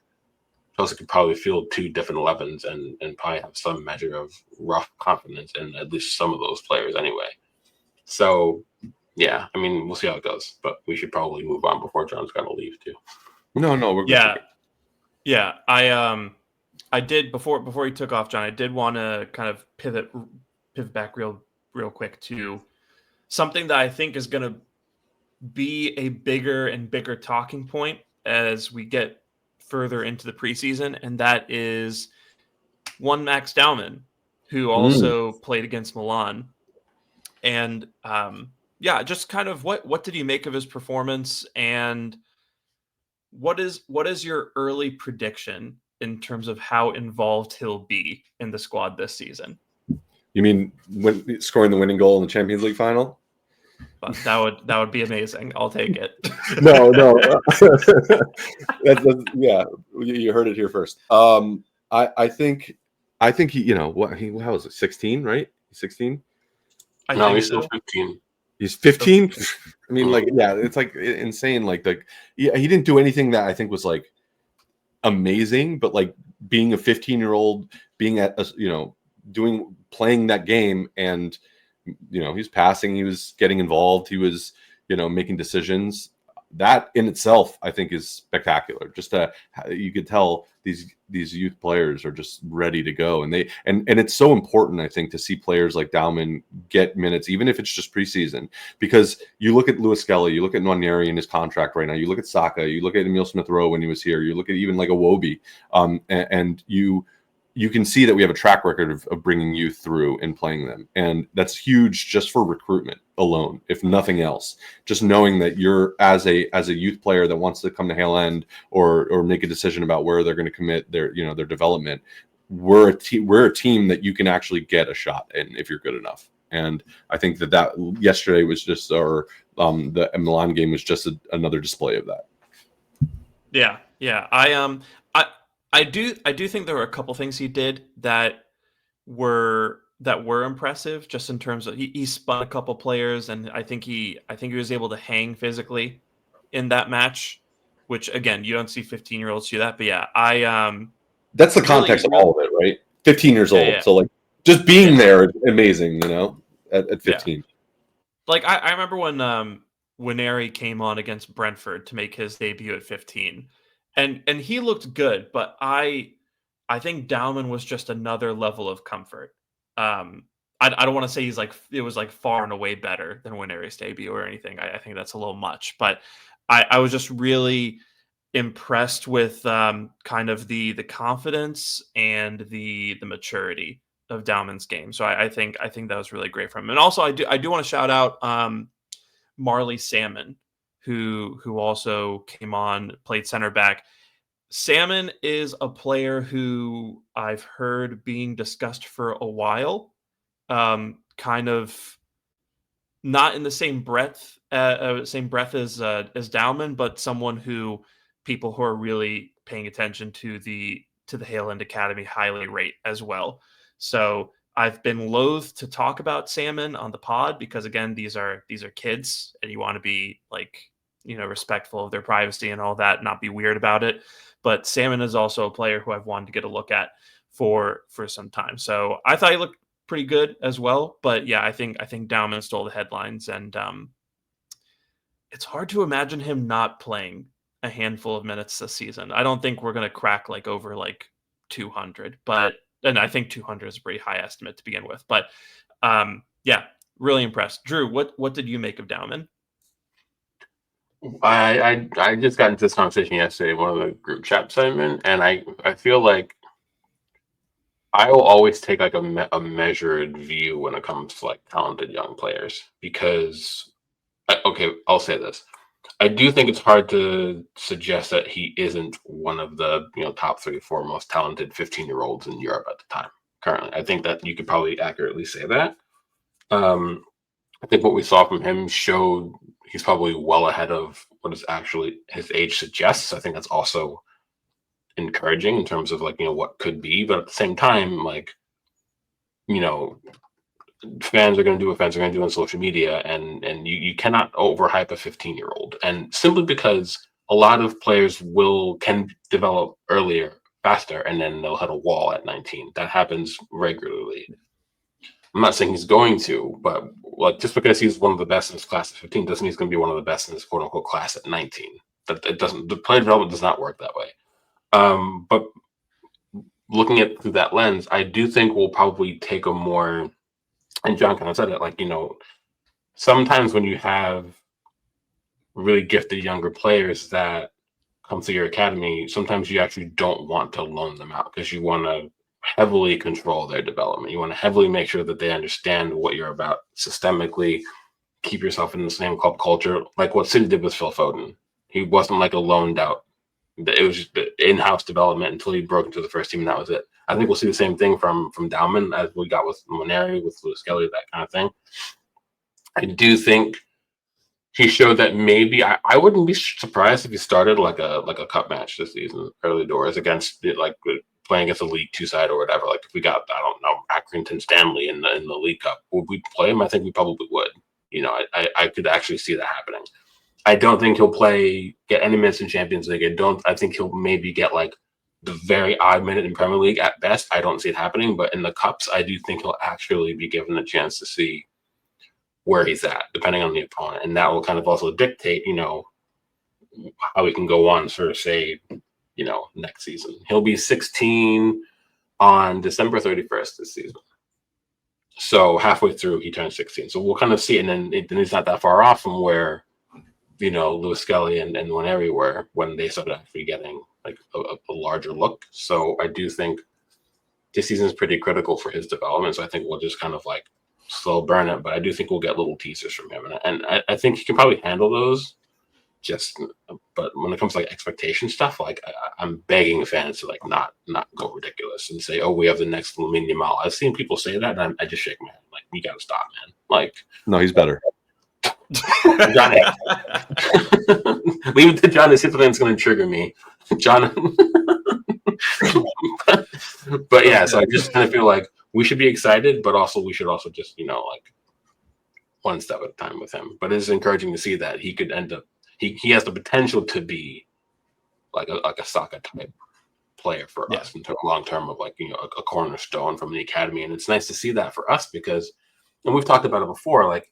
Chelsea could probably field two different 11s and probably have some measure of rough confidence in at least some of those players anyway. So yeah, I mean, we'll see how it goes, but we should probably move on before John's got to leave too. No, we're good. Yeah. I did before he took off, John. I did want to kind of pivot back real quick to something that I think is going to be a bigger and bigger talking point as we get further into the preseason, and that is one Max Dowman, who also played against Milan, and just kind of what did you make of his performance, and what is your early prediction in terms of how involved he'll be in the squad this season? You mean when scoring the winning goal in the Champions League final? But that would be amazing. I'll take it. No. that's yeah, you heard it here first. I think he, how was it? 16, right? 16? No, he's still 15. He's 15. I mean, like, yeah, it's like insane. Like he didn't do anything that I think was like amazing, but like being a 15-year-old, being at playing that game, and he's passing, he was getting involved, he was making decisions. That in itself, I think, is spectacular. Just you could tell these youth players are just ready to go, and it's so important, I think, to see players like Dowman get minutes, even if it's just preseason. Because you look at Lewis Skelly, you look at Nwaneri in his contract right now, you look at Saka, you look at Emile Smith-Rowe when he was here, you look at even like Iwobi, and you can see that we have a track record of bringing youth through and playing them. And that's huge just for recruitment alone, if nothing else. Just knowing that you're as a youth player that wants to come to Hale End or make a decision about where they're going to commit their development. We're a team that you can actually get a shot in if you're good enough. And I think that yesterday was just, or the Milan game was just another display of that. Yeah. I do think there were a couple things he did that were impressive, just in terms of he spun a couple players, and I think he was able to hang physically in that match, which again you don't see 15-year-olds do that. But yeah, that's the context of all of it, right? 15 years old, yeah. so like just being there is amazing, at 15. Yeah. Like I remember when Winery came on against Brentford to make his debut at 15, and he looked good, but I think Dowman was just another level of comfort. I don't want to say it was like far and away better than Winery's debut or anything. I think that's a little much, but I was just really impressed with kind of the confidence and the maturity of Dowman's game. So I think that was really great from him. And also I do want to shout out Marley Salmon, who also came on, played center back. Salmon is a player who I've heard being discussed for a while, kind of not in the same breath as Dowman, but someone who people who are really paying attention to the Hale End Academy highly rate as well. So I've been loath to talk about Salmon on the pod because again, these are kids, and you want to be respectful of their privacy and all that, not be weird about it. But Salmon is also a player who I've wanted to get a look at for some time. So I thought he looked pretty good as well. But yeah, I think Dowman stole the headlines, and it's hard to imagine him not playing a handful of minutes this season. I don't think we're going to crack over 200, and I think 200 is a pretty high estimate to begin with. But yeah, really impressed. Drew, what did you make of Dowman? I just got into this conversation yesterday in one of the group chats I'm in, and I feel like I will always take a measured view when it comes to talented young players, because I'll say this. I do think it's hard to suggest that he isn't one of the top 3 or 4 most talented 15-year-olds in Europe at the time. Currently, I think that you could probably accurately say that. I think what we saw from him showed he's probably well ahead of what is actually his age suggests. I think that's also encouraging in terms of what could be, but at the same time, fans are going to do what fans are going to do on social media, and you cannot overhype a 15-year-old. And simply because a lot of players can develop earlier, faster, and then they'll hit a wall at 19. That happens regularly. I'm not saying he's going to, but just because he's one of the best in his class at 15 doesn't mean he's going to be one of the best in his quote unquote class at 19. The player development does not work that way. But looking at it through that lens, I do think we'll probably take a more, and John kind of said it, sometimes when you have really gifted younger players that come through your academy, sometimes you actually don't want to loan them out because you want to heavily control their development. You want to heavily make sure that they understand what you're about systemically, keep yourself in the same club culture, like what City did with Phil Foden. He wasn't a loaned out. It was just in-house development until he broke into the first team, and that was it. I think we'll see the same thing from Dowman as we got with Moneri, with Bluesky, that kind of thing. I do think he showed that maybe I wouldn't be surprised if he started like a cup match this season, early doors, against playing against a League 2 side or whatever. If we got, I don't know, Accrington Stanley in the League Cup, would we play him? I think we probably would. I could actually see that happening. I don't think he'll get any minutes in Champions League. I think he'll maybe get the very odd minute in Premier League at best. I don't see it happening, but in the cups, I do think he'll actually be given a chance to see where he's at, depending on the opponent, and that will kind of also dictate, how he can go on, sort of say, next season. He'll be 16 on December 31st this season. So halfway through, he turns 16. So we'll kind of see it, and then he's not that far off from where Bluesky and Winery were when they started actually getting a larger look. So I do think this season is pretty critical for his development. So I think we'll just kind of slow burn it, but I do think we'll get little teasers from him, and I think he can probably handle those. But when it comes to like expectation stuff, like I'm begging fans to like not go ridiculous and say, oh, we have the next Lamine Yamal. I've seen people say that, and I just shake my head like, you gotta stop, man. Like, No, he's better. John, leave it to John. It's going to trigger me, John. But yeah, so I just kind of feel like we should be excited, but also we should also just like one step at a time with him. But it's encouraging to see that he could end up. He has the potential to be like a Saka type player for us in long term of like a cornerstone from the academy, and it's nice to see that for us because, and we've talked about it before, like.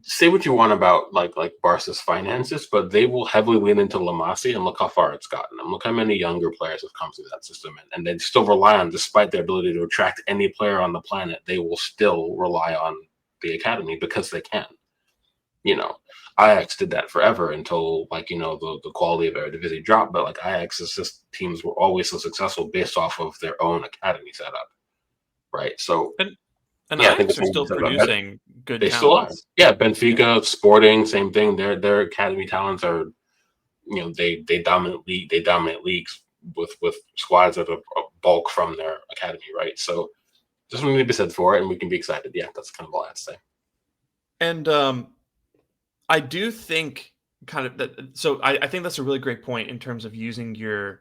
Say what you want about like Barca's finances, but they will heavily lean into La Masia, and look how far it's gotten them. Look how many younger players have come through that system, and they still rely on, despite their ability to attract any player on the planet, they will still rely on the academy because they can. Ajax did that forever until the quality of Eredivisie dropped, but like Ajax's teams were always so successful based off of their own academy setup, right? So. And yeah, Ajax are still producing good They talents. still are. Yeah, Benfica, Sporting, same thing. Their academy talents are, they dominate leagues with squads that are bulk from their academy, right? So just something to be said for it, and we can be excited. Yeah, that's kind of all I have to say. And I do think kind of that. So I think that's a really great point in terms of using your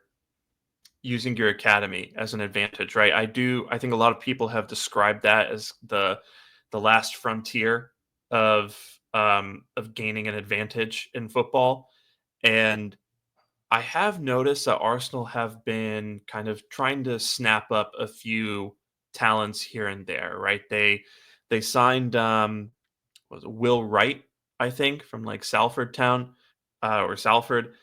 academy as an advantage, right? I think a lot of people have described that as the last frontier of gaining an advantage in football. And I have noticed that Arsenal have been kind of trying to snap up a few talents here and there, right? They signed was it Will Wright, I think, from like Salford Town or Salford.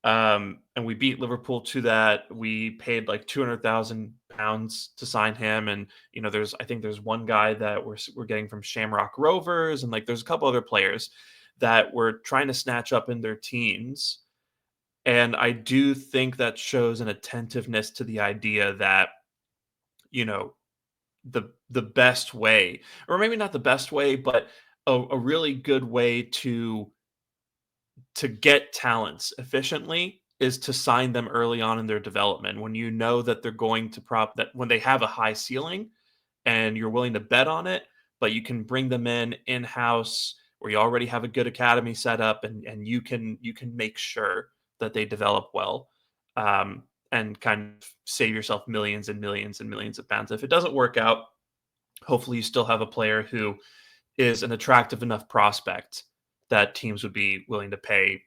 And we beat Liverpool to that. We paid like £200,000 to sign him, and I think there's one guy that we're getting from Shamrock Rovers, and like there's a couple other players that we're trying to snatch up in their teams. And I do think that shows an attentiveness to the idea that the best way, or maybe not the best way, but a really good way to get talents efficiently is to sign them early on in their development when you know that they're going to that when they have a high ceiling and you're willing to bet on it, but you can bring them in-house where you already have a good academy set up, and you can make sure that they develop well, and kind of save yourself millions and millions and millions of pounds. If it doesn't work out, hopefully you still have a player who is an attractive enough prospect that teams would be willing to pay,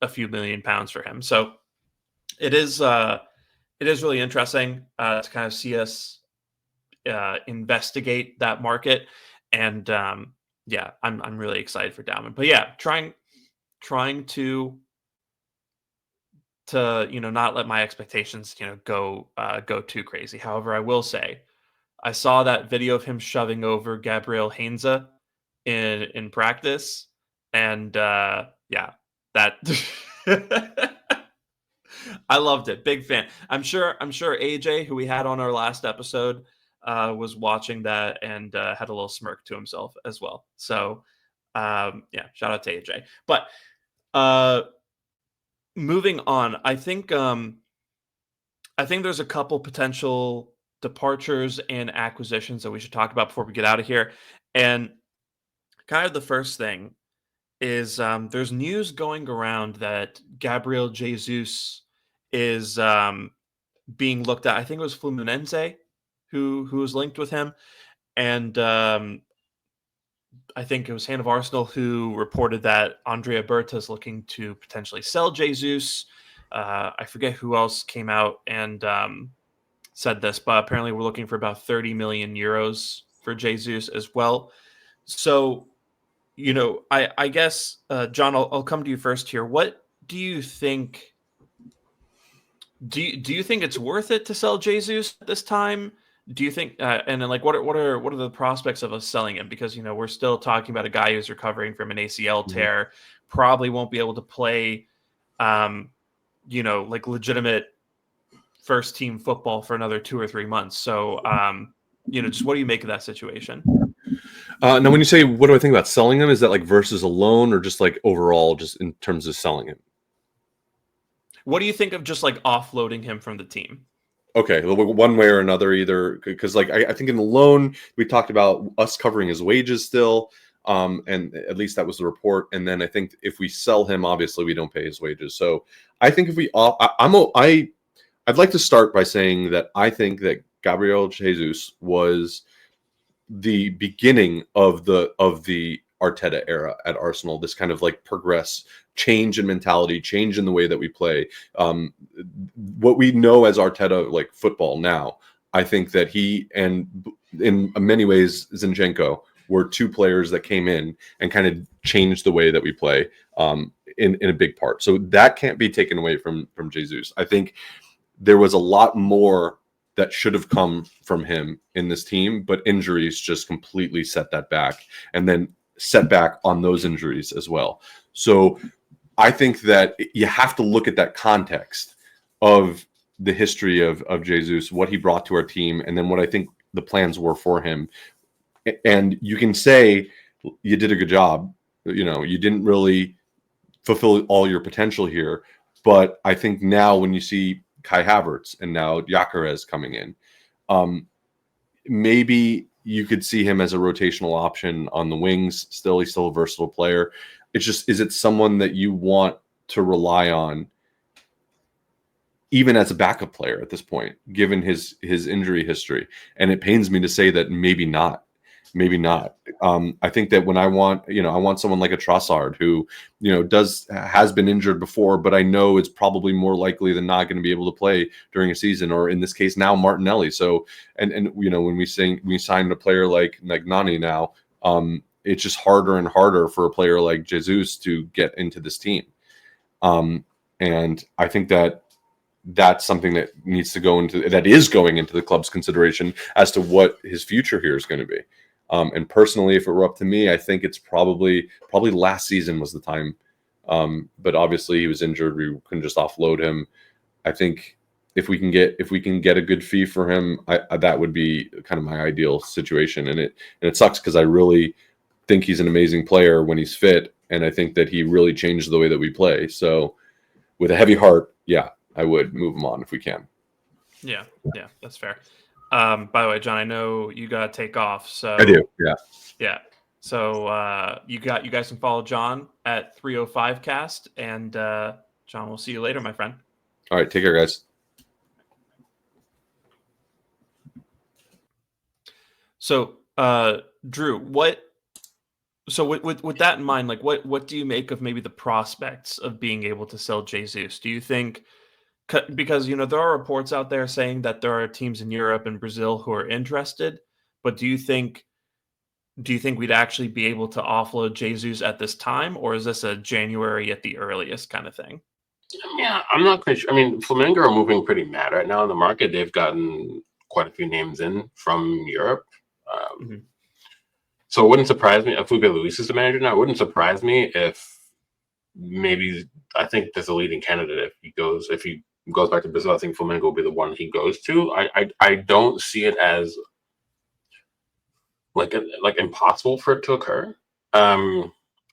a few £1,000,000 for him. So it is really interesting to kind of see us investigate that market. And yeah, I'm really excited for Dalman. But yeah, trying to not let my expectations go too crazy. However, I will say I saw that video of him shoving over Gabriel Heinze in practice, and yeah, that I loved it. Big fan. I'm sure AJ, who we had on our last episode, was watching that and had a little smirk to himself as well. So yeah, shout out to AJ. But moving on, I think there's a couple potential departures and acquisitions that we should talk about before we get out of here. And kind of the first thing is there's news going around that Gabriel Jesus is being looked at. I think it was Fluminense who was linked with him. And I think it was Hand of Arsenal who reported that Andrea Berta is looking to potentially sell Jesus. I forget who else came out and said this, but apparently we're looking for about 30 million euros for Jesus as well. So, I guess, John, I'll come to you first here. What do you think? Do you think it's worth it to sell Jesus at this time? Do you think, and then like, what are the prospects of us selling him? Because, we're still talking about a guy who's recovering from an ACL tear, probably won't be able to play, like legitimate first team football for another 2 or 3 months. So, just what do you make of that situation? Now, when you say what do I think about selling him, is that like versus a loan or just like overall, just in terms of selling him? What do you think of just like offloading him from the team? Okay, one way or another, either because like I think in the loan we talked about us covering his wages still, and at least that was the report. And then I think if we sell him, obviously we don't pay his wages. So I think if we, I'd like to start by saying that I think that Gabriel Jesus was the beginning of the Arteta era at Arsenal. This kind of like progress, change in mentality, change in the way that we play. What we know as Arteta like football now, I think that he and in many ways Zinchenko were two players that came in and kind of changed the way that we play in a big part. So that can't be taken away from Jesus. I think there was a lot more that should have come from him in this team, but injuries just completely set that back, and then set back on those injuries as well. So I think that you have to look at that context of the history of Jesus, what he brought to our team, and then what I think the plans were for him. And you can say you did a good job. You know, you didn't really fulfill all your potential here. But I think now when you see Kai Havertz and now Gyökeres coming in, maybe you could see him as a rotational option on the wings. Still, he's still a versatile player. It's just, is it someone that you want to rely on even as a backup player at this point, given his injury history? And it pains me to say that maybe not. Maybe not. I think that when I want someone like a Trossard who, has been injured before, but I know it's probably more likely than not going to be able to play during a season, or in this case now Martinelli. So, and when we signed a player like Nani now, it's just harder and harder for a player like Jesus to get into this team. And I think that that's something that is going into the club's consideration as to what his future here is going to be. And personally, if it were up to me, I think it's probably last season was the time. But obviously he was injured. We couldn't just offload him. I think if we can get a good fee for him, that would be kind of my ideal situation. And it sucks because I really think he's an amazing player when he's fit. And I think that he really changed the way that we play. So with a heavy heart, yeah, I would move him on if we can. Yeah, that's fair. By the way, John, I know you got to take off. So I do. Yeah. Yeah. So you guys can follow John at 305 Cast, and John, we'll see you later, my friend. All right, take care, guys. So, Drew, with that in mind, like what do you make of maybe the prospects of being able to sell Jesus? Do you think, because there are reports out there saying that there are teams in Europe and Brazil who are interested, but do you think we'd actually be able to offload Jesus at this time, or is this a January at the earliest kind of thing? Yeah, I'm not quite sure. I mean, Flamengo are moving pretty mad right now in the market. They've gotten quite a few names in from Europe. So it wouldn't surprise me if Felipe Luis is the manager now. It wouldn't surprise me if maybe, I think there's a leading candidate if he goes back to Brazil. I think Flamengo will be the one he goes to. I don't see it as like impossible for it to occur.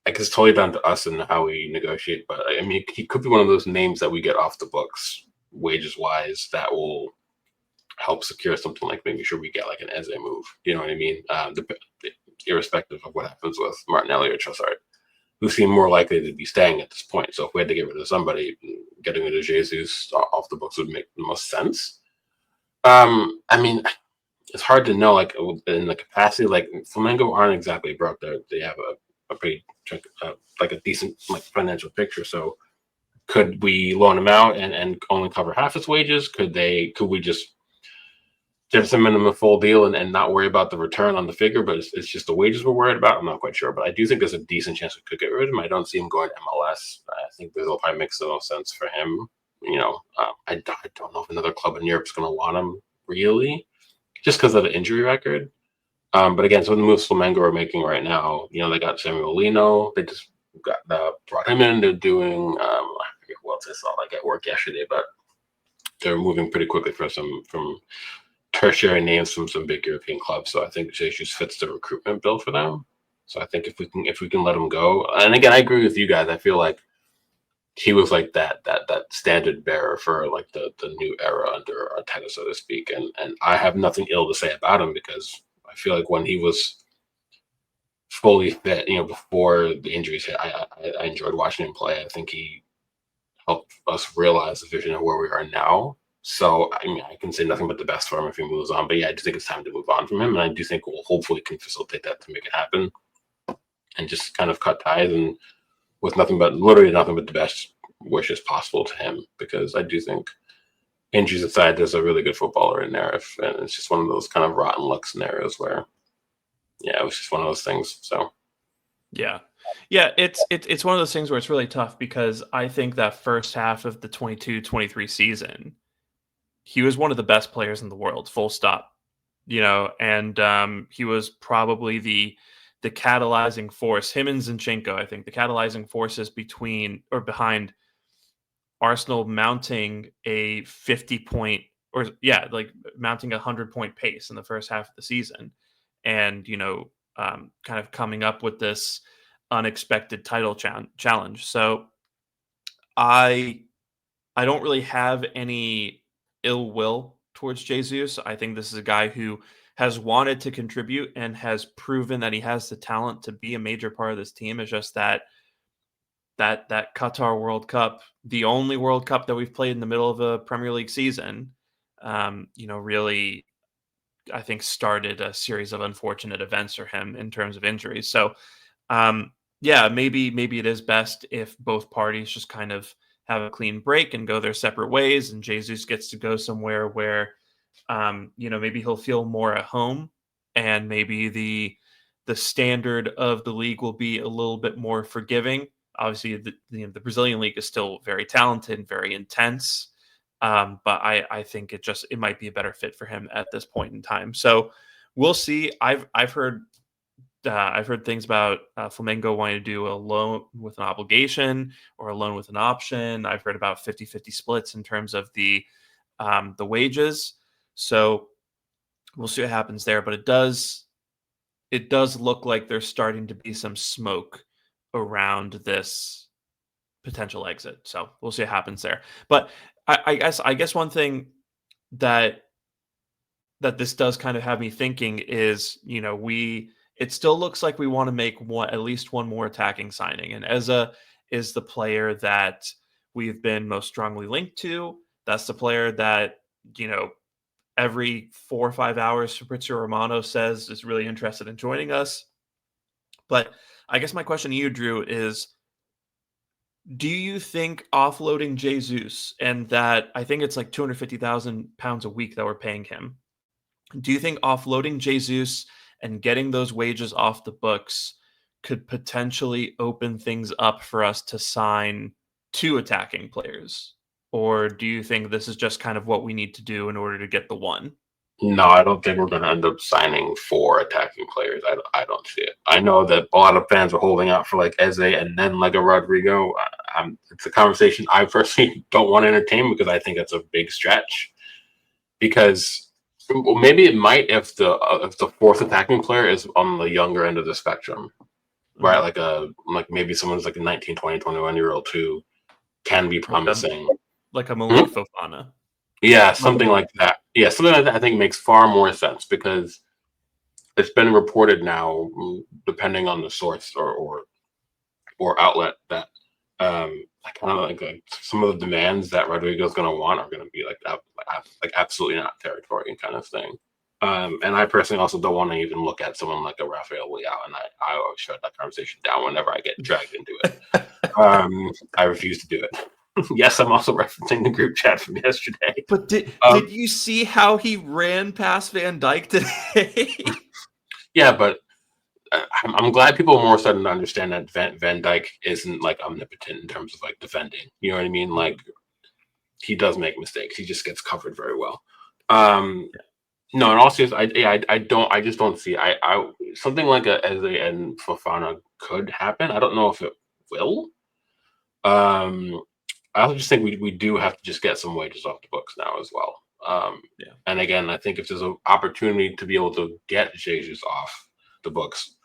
It's totally down to us and how we negotiate. But I mean, he could be one of those names that we get off the books wages wise that will help secure something, like making sure we get like an Eze move. You know what I mean? Irrespective of what happens with Martinelli or Trossard, who seem more likely to be staying at this point. So if we had to get rid of somebody, getting rid of Jesus off the books would make the most sense. I mean, it's hard to know, like in the capacity, like Flamengo aren't exactly broke. They have a pretty like a decent like financial picture. So could we loan him out and only cover half his wages? Could we just give him minimum full deal and not worry about the return on the figure, but it's just the wages we're worried about? I'm not quite sure, but I do think there's a decent chance we could get rid of him. I don't see him going to MLS. I think Brazil probably makes the most sense for him. I don't know if another club in Europe is going to want him really, just because of the injury record. But again, so the moves Flamengo are making right now, they got Samuel Lino. They just brought him in. They're doing, I forget what else I saw like at work yesterday, but they're moving pretty quickly from tertiary names from some big European clubs. So I think Jesus fits the recruitment bill for them. So I think if we can let him go, and again, I agree with you guys. I feel like he was like that standard bearer for like the new era under Arteta, so to speak. And I have nothing ill to say about him because I feel like when he was fully fit, before the injuries hit, I enjoyed watching him play. I think he helped us realize the vision of where we are now. So I mean, I can say nothing but the best for him if he moves on. But yeah, I do think it's time to move on from him, and I do think we'll hopefully can facilitate that to make it happen, and just kind of cut ties and with literally nothing but the best wishes possible to him, because I do think, injuries aside, there's a really good footballer in there. And it's just one of those kind of rotten luck scenarios where, yeah, it was just one of those things. So yeah, it's one of those things where it's really tough because I think that first half of the 22-23 season, he was one of the best players in the world, full stop. And he was probably the catalyzing force. Him and Zinchenko, I think, the catalyzing forces behind Arsenal mounting a 50-point mounting a 100-point pace in the first half of the season, and kind of coming up with this unexpected title challenge. So I don't really have any ill will towards Jesus. I think this is a guy who has wanted to contribute and has proven that he has the talent to be a major part of this team. It's just that Qatar World Cup, the only World Cup that we've played in the middle of a Premier League season, really, I think, started a series of unfortunate events for him in terms of injuries. So, maybe it is best if both parties just kind of have a clean break and go their separate ways, and Jesus gets to go somewhere where, maybe he'll feel more at home, and maybe the standard of the league will be a little bit more forgiving. Obviously, the Brazilian league is still very talented and very intense, but I think it might be a better fit for him at this point in time. So we'll see. I've heard things about Flamengo wanting to do a loan with an obligation or a loan with an option. I've heard about 50-50 splits in terms of the wages. So we'll see what happens there. But it does look like there's starting to be some smoke around this potential exit. So we'll see what happens there. But I guess one thing that this does kind of have me thinking is, it still looks like we want to make at least one more attacking signing. And Eza is the player that we've been most strongly linked to. That's the player that, every 4 or 5 hours, Fabrizio Romano says is really interested in joining us. But I guess my question to you, Drew, is, do you think offloading Jesus, and that I think it's like £250,000 a week that we're paying him, do you think offloading Jesus and getting those wages off the books could potentially open things up for us to sign 2 attacking players? Or do you think this is just kind of what we need to do in order to get the one? no, I don't think we're going to end up signing 4 attacking players. I don't see it. I know that a lot of fans are holding out for like Eze and then like a Rodrigo. It's a conversation I personally don't want to entertain because I think that's a big stretch. Because maybe it might if the 4th attacking player is on the younger end of the spectrum, right? Like maybe someone's like a 19, 20, 21-year-old who can be promising. Like a Malik Fofana. Yeah, something like that. Yeah, something like that I think makes far more sense because it's been reported now, depending on the source or outlet, that kind of like some of the demands that Rodrigo's going to want are going to be like absolutely not territory kind of thing. And I personally also don't want to even look at someone like a Rafael Leao, and I always shut that conversation down whenever I get dragged into it. I refuse to do it. Yes, I'm also referencing the group chat from yesterday. But did you see how he ran past Van Dijk today? Yeah, but I'm glad people are more starting to understand that Van Dijk isn't like omnipotent in terms of like defending. You know what I mean? Like, he does make mistakes. He just gets covered very well. No, in all seriousness, I just don't see. Something like a Eze and Fofana could happen. I don't know if it will. I also just think we do have to just get some wages off the books now as well. And again, I think if there's an opportunity to be able to get Jesus off the books,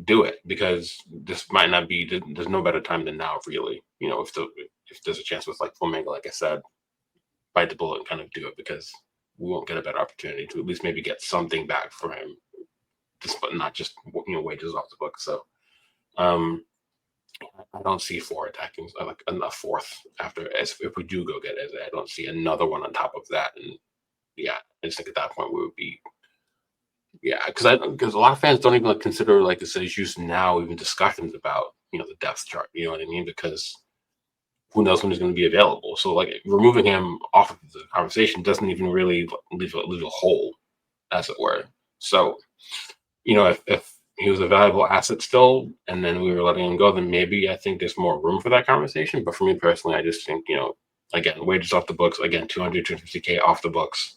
do it, because this might not be. There's no better time than now, really. If there's a chance with like Flamengo, like I said, bite the bullet and kind of do it, because we won't get a better opportunity to at least maybe get something back for him, but not just wages off the book. So I don't see 4 attacking like a fourth after, as if we do go get Eze. I don't see another one on top of that. And I just think at that point we would be because a lot of fans don't even consider like this use now, even discussions about the depth chart. You know what I mean? Because who knows when he's going to be available. So like removing him off of the conversation doesn't even really leave a hole, as it were. So if he was a valuable asset still, and then we were letting him go, then maybe I think there's more room for that conversation. But for me personally, I just think, again, wages off the books, again, 200, 250K off the books,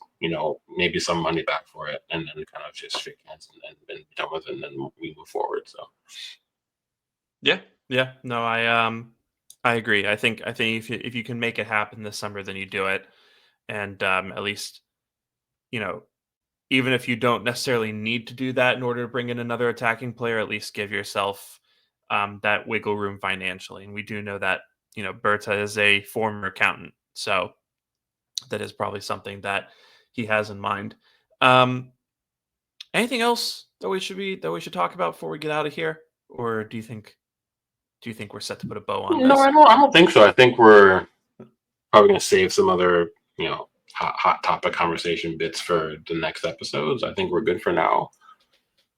maybe some money back for it, and then kind of just shake hands and be done with it, and then we move forward. So, yeah, no, I agree. I think if you can make it happen this summer, then you do it, and at least, even if you don't necessarily need to do that in order to bring in another attacking player, at least give yourself that wiggle room financially. And we do know that, Berta is a former accountant, so that is probably something that he has in mind. Anything else that we should talk about before we get out of here? Or do you think we're set to put a bow on this? No, I don't think so. I think we're probably going to save some other, hot topic conversation bits for the next episodes. I think we're good for now.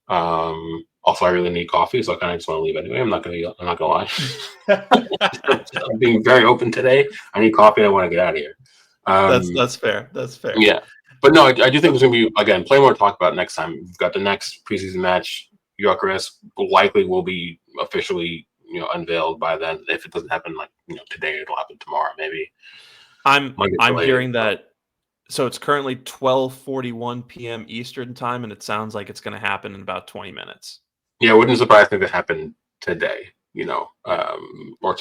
Also, I really need coffee, so I kind of just want to leave anyway. I'm not gonna lie. I'm being very open today. I need coffee and I want to get out of here. That's fair. That's fair. Yeah, but no, I do think there's gonna be, again, plenty more to talk about next time. We've got the next preseason match. Gyökeres likely will be officially unveiled by then. If it doesn't happen like today, it'll happen tomorrow maybe. I'm hearing that. So it's currently 12:41 p.m. Eastern time, and it sounds like it's going to happen in about 20 minutes. Yeah, it wouldn't surprise me if it happened today, or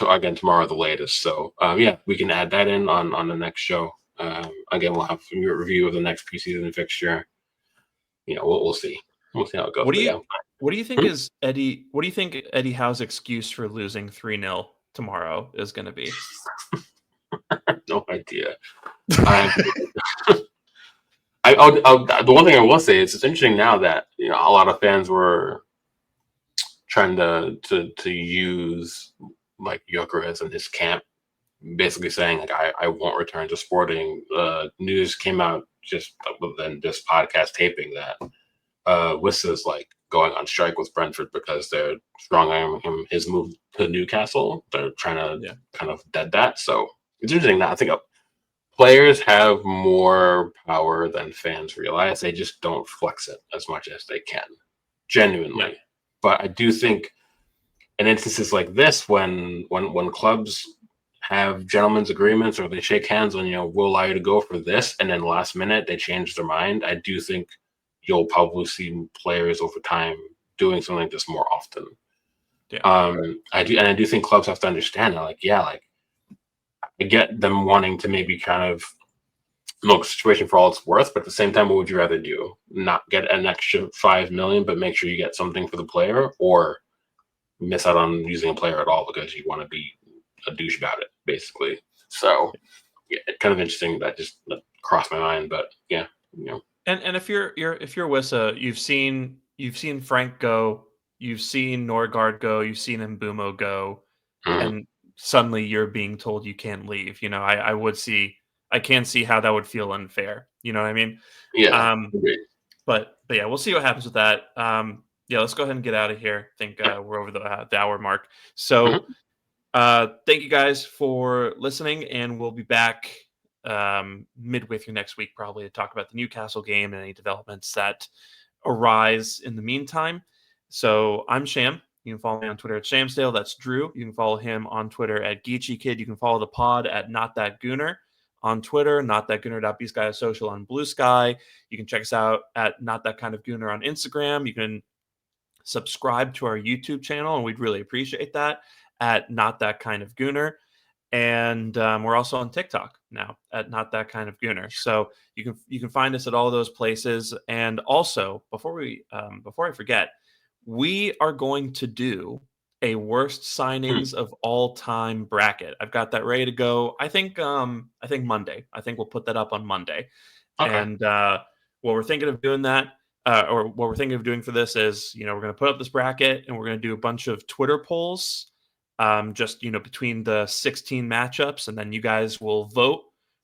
again tomorrow the latest. So we can add that in on the next show. Again, we'll have a review of the next preseason fixture. We'll see. We'll see how it goes. What do you think is Eddie? What do you think Eddie Howe's excuse for losing 3-0 tomorrow is going to be? No idea. The one thing I will say is it's interesting now that a lot of fans were trying to use like Gyökeres and his camp, basically saying like I won't return to Sporting. News came out just within this podcast taping that Wissa's like going on strike with Brentford because they're strong-arming him his move to Newcastle. They're trying to kind of dead that. So it's interesting that I think players have more power than fans realize. They just don't flex it as much as they can, genuinely. Yeah. But I do think in instances like this, when clubs have gentlemen's agreements or they shake hands on, we'll allow you to go for this, and then last minute they change their mind, I do think you'll probably see players over time doing something like this more often. Yeah. I do think clubs have to understand that, I get them wanting to maybe kind of look situation for all it's worth, but at the same time, what would you rather do? Not get an extra $5 million, but make sure you get something for the player, or miss out on using a player at all because you want to be a douche about it, basically. So, it's kind of interesting that just crossed my mind, but yeah. And if you're Wissa, you've seen Frank go, you've seen Norgard go, you've seen Mbumo go, and suddenly you're being told you can't leave. I can see how that would feel unfair. You know what I mean? Yeah. But yeah, we'll see what happens with that. Let's go ahead and get out of here. I think we're over the hour mark. So thank you guys for listening, and we'll be back midway through next week probably to talk about the Newcastle game and any developments that arise in the meantime. So I'm Sham. You can follow me on Twitter at Shamsdale. That's Drew. You can follow him on Twitter at Geechee Kid. You can follow the pod at NotThatGooner on Twitter, NotThatGooner.bsky.social on Bluesky. You can check us out at NotThatKindOfGooner on Instagram. You can subscribe to our YouTube channel, and we'd really appreciate that, at NotThatKindOfGooner. And we're also on TikTok now at Not That Kind of Gooner. So you can find us at all those places. And also, before I forget, we are going to do a worst signings of all time bracket. I've got that ready to go. I think Monday. I think we'll put that up on Monday. Okay. And what we're thinking of doing or what we're thinking of doing for this is, we're going to put up this bracket and we're going to do a bunch of Twitter polls. Just between the 16 matchups, and then you guys will vote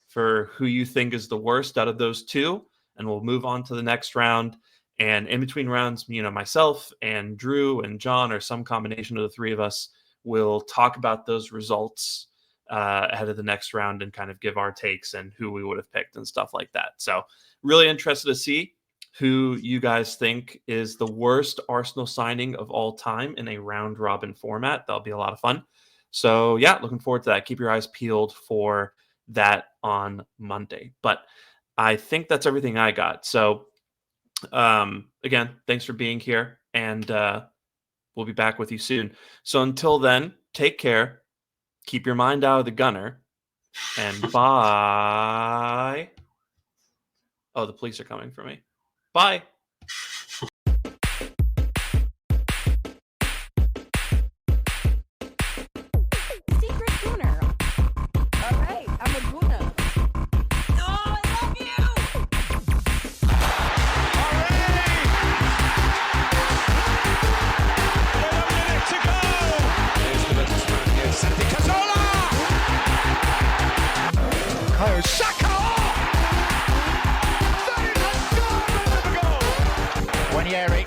for who you think is the worst out of those two, and we'll move on to the next round. And in between rounds, myself and Drew and John, or some combination of the three of us, will talk about those results ahead of the next round and kind of give our takes and who we would have picked and stuff like that. So really interested to see who you guys think is the worst Arsenal signing of all time in a round robin format. That'll be a lot of fun. So yeah, looking forward to that. Keep your eyes peeled for that on Monday. But I think that's everything I got. So again, thanks for being here, and we'll be back with you soon. So until then, take care. Keep your mind out of the gunner, and bye. Oh, the police are coming for me. Bye. Secret Gooner. All right, I'm a Gooner. Oh, I love you. To go. There's the little man here, Santi Cazorla. Kyle Saka. That is a goal. Guarnieri.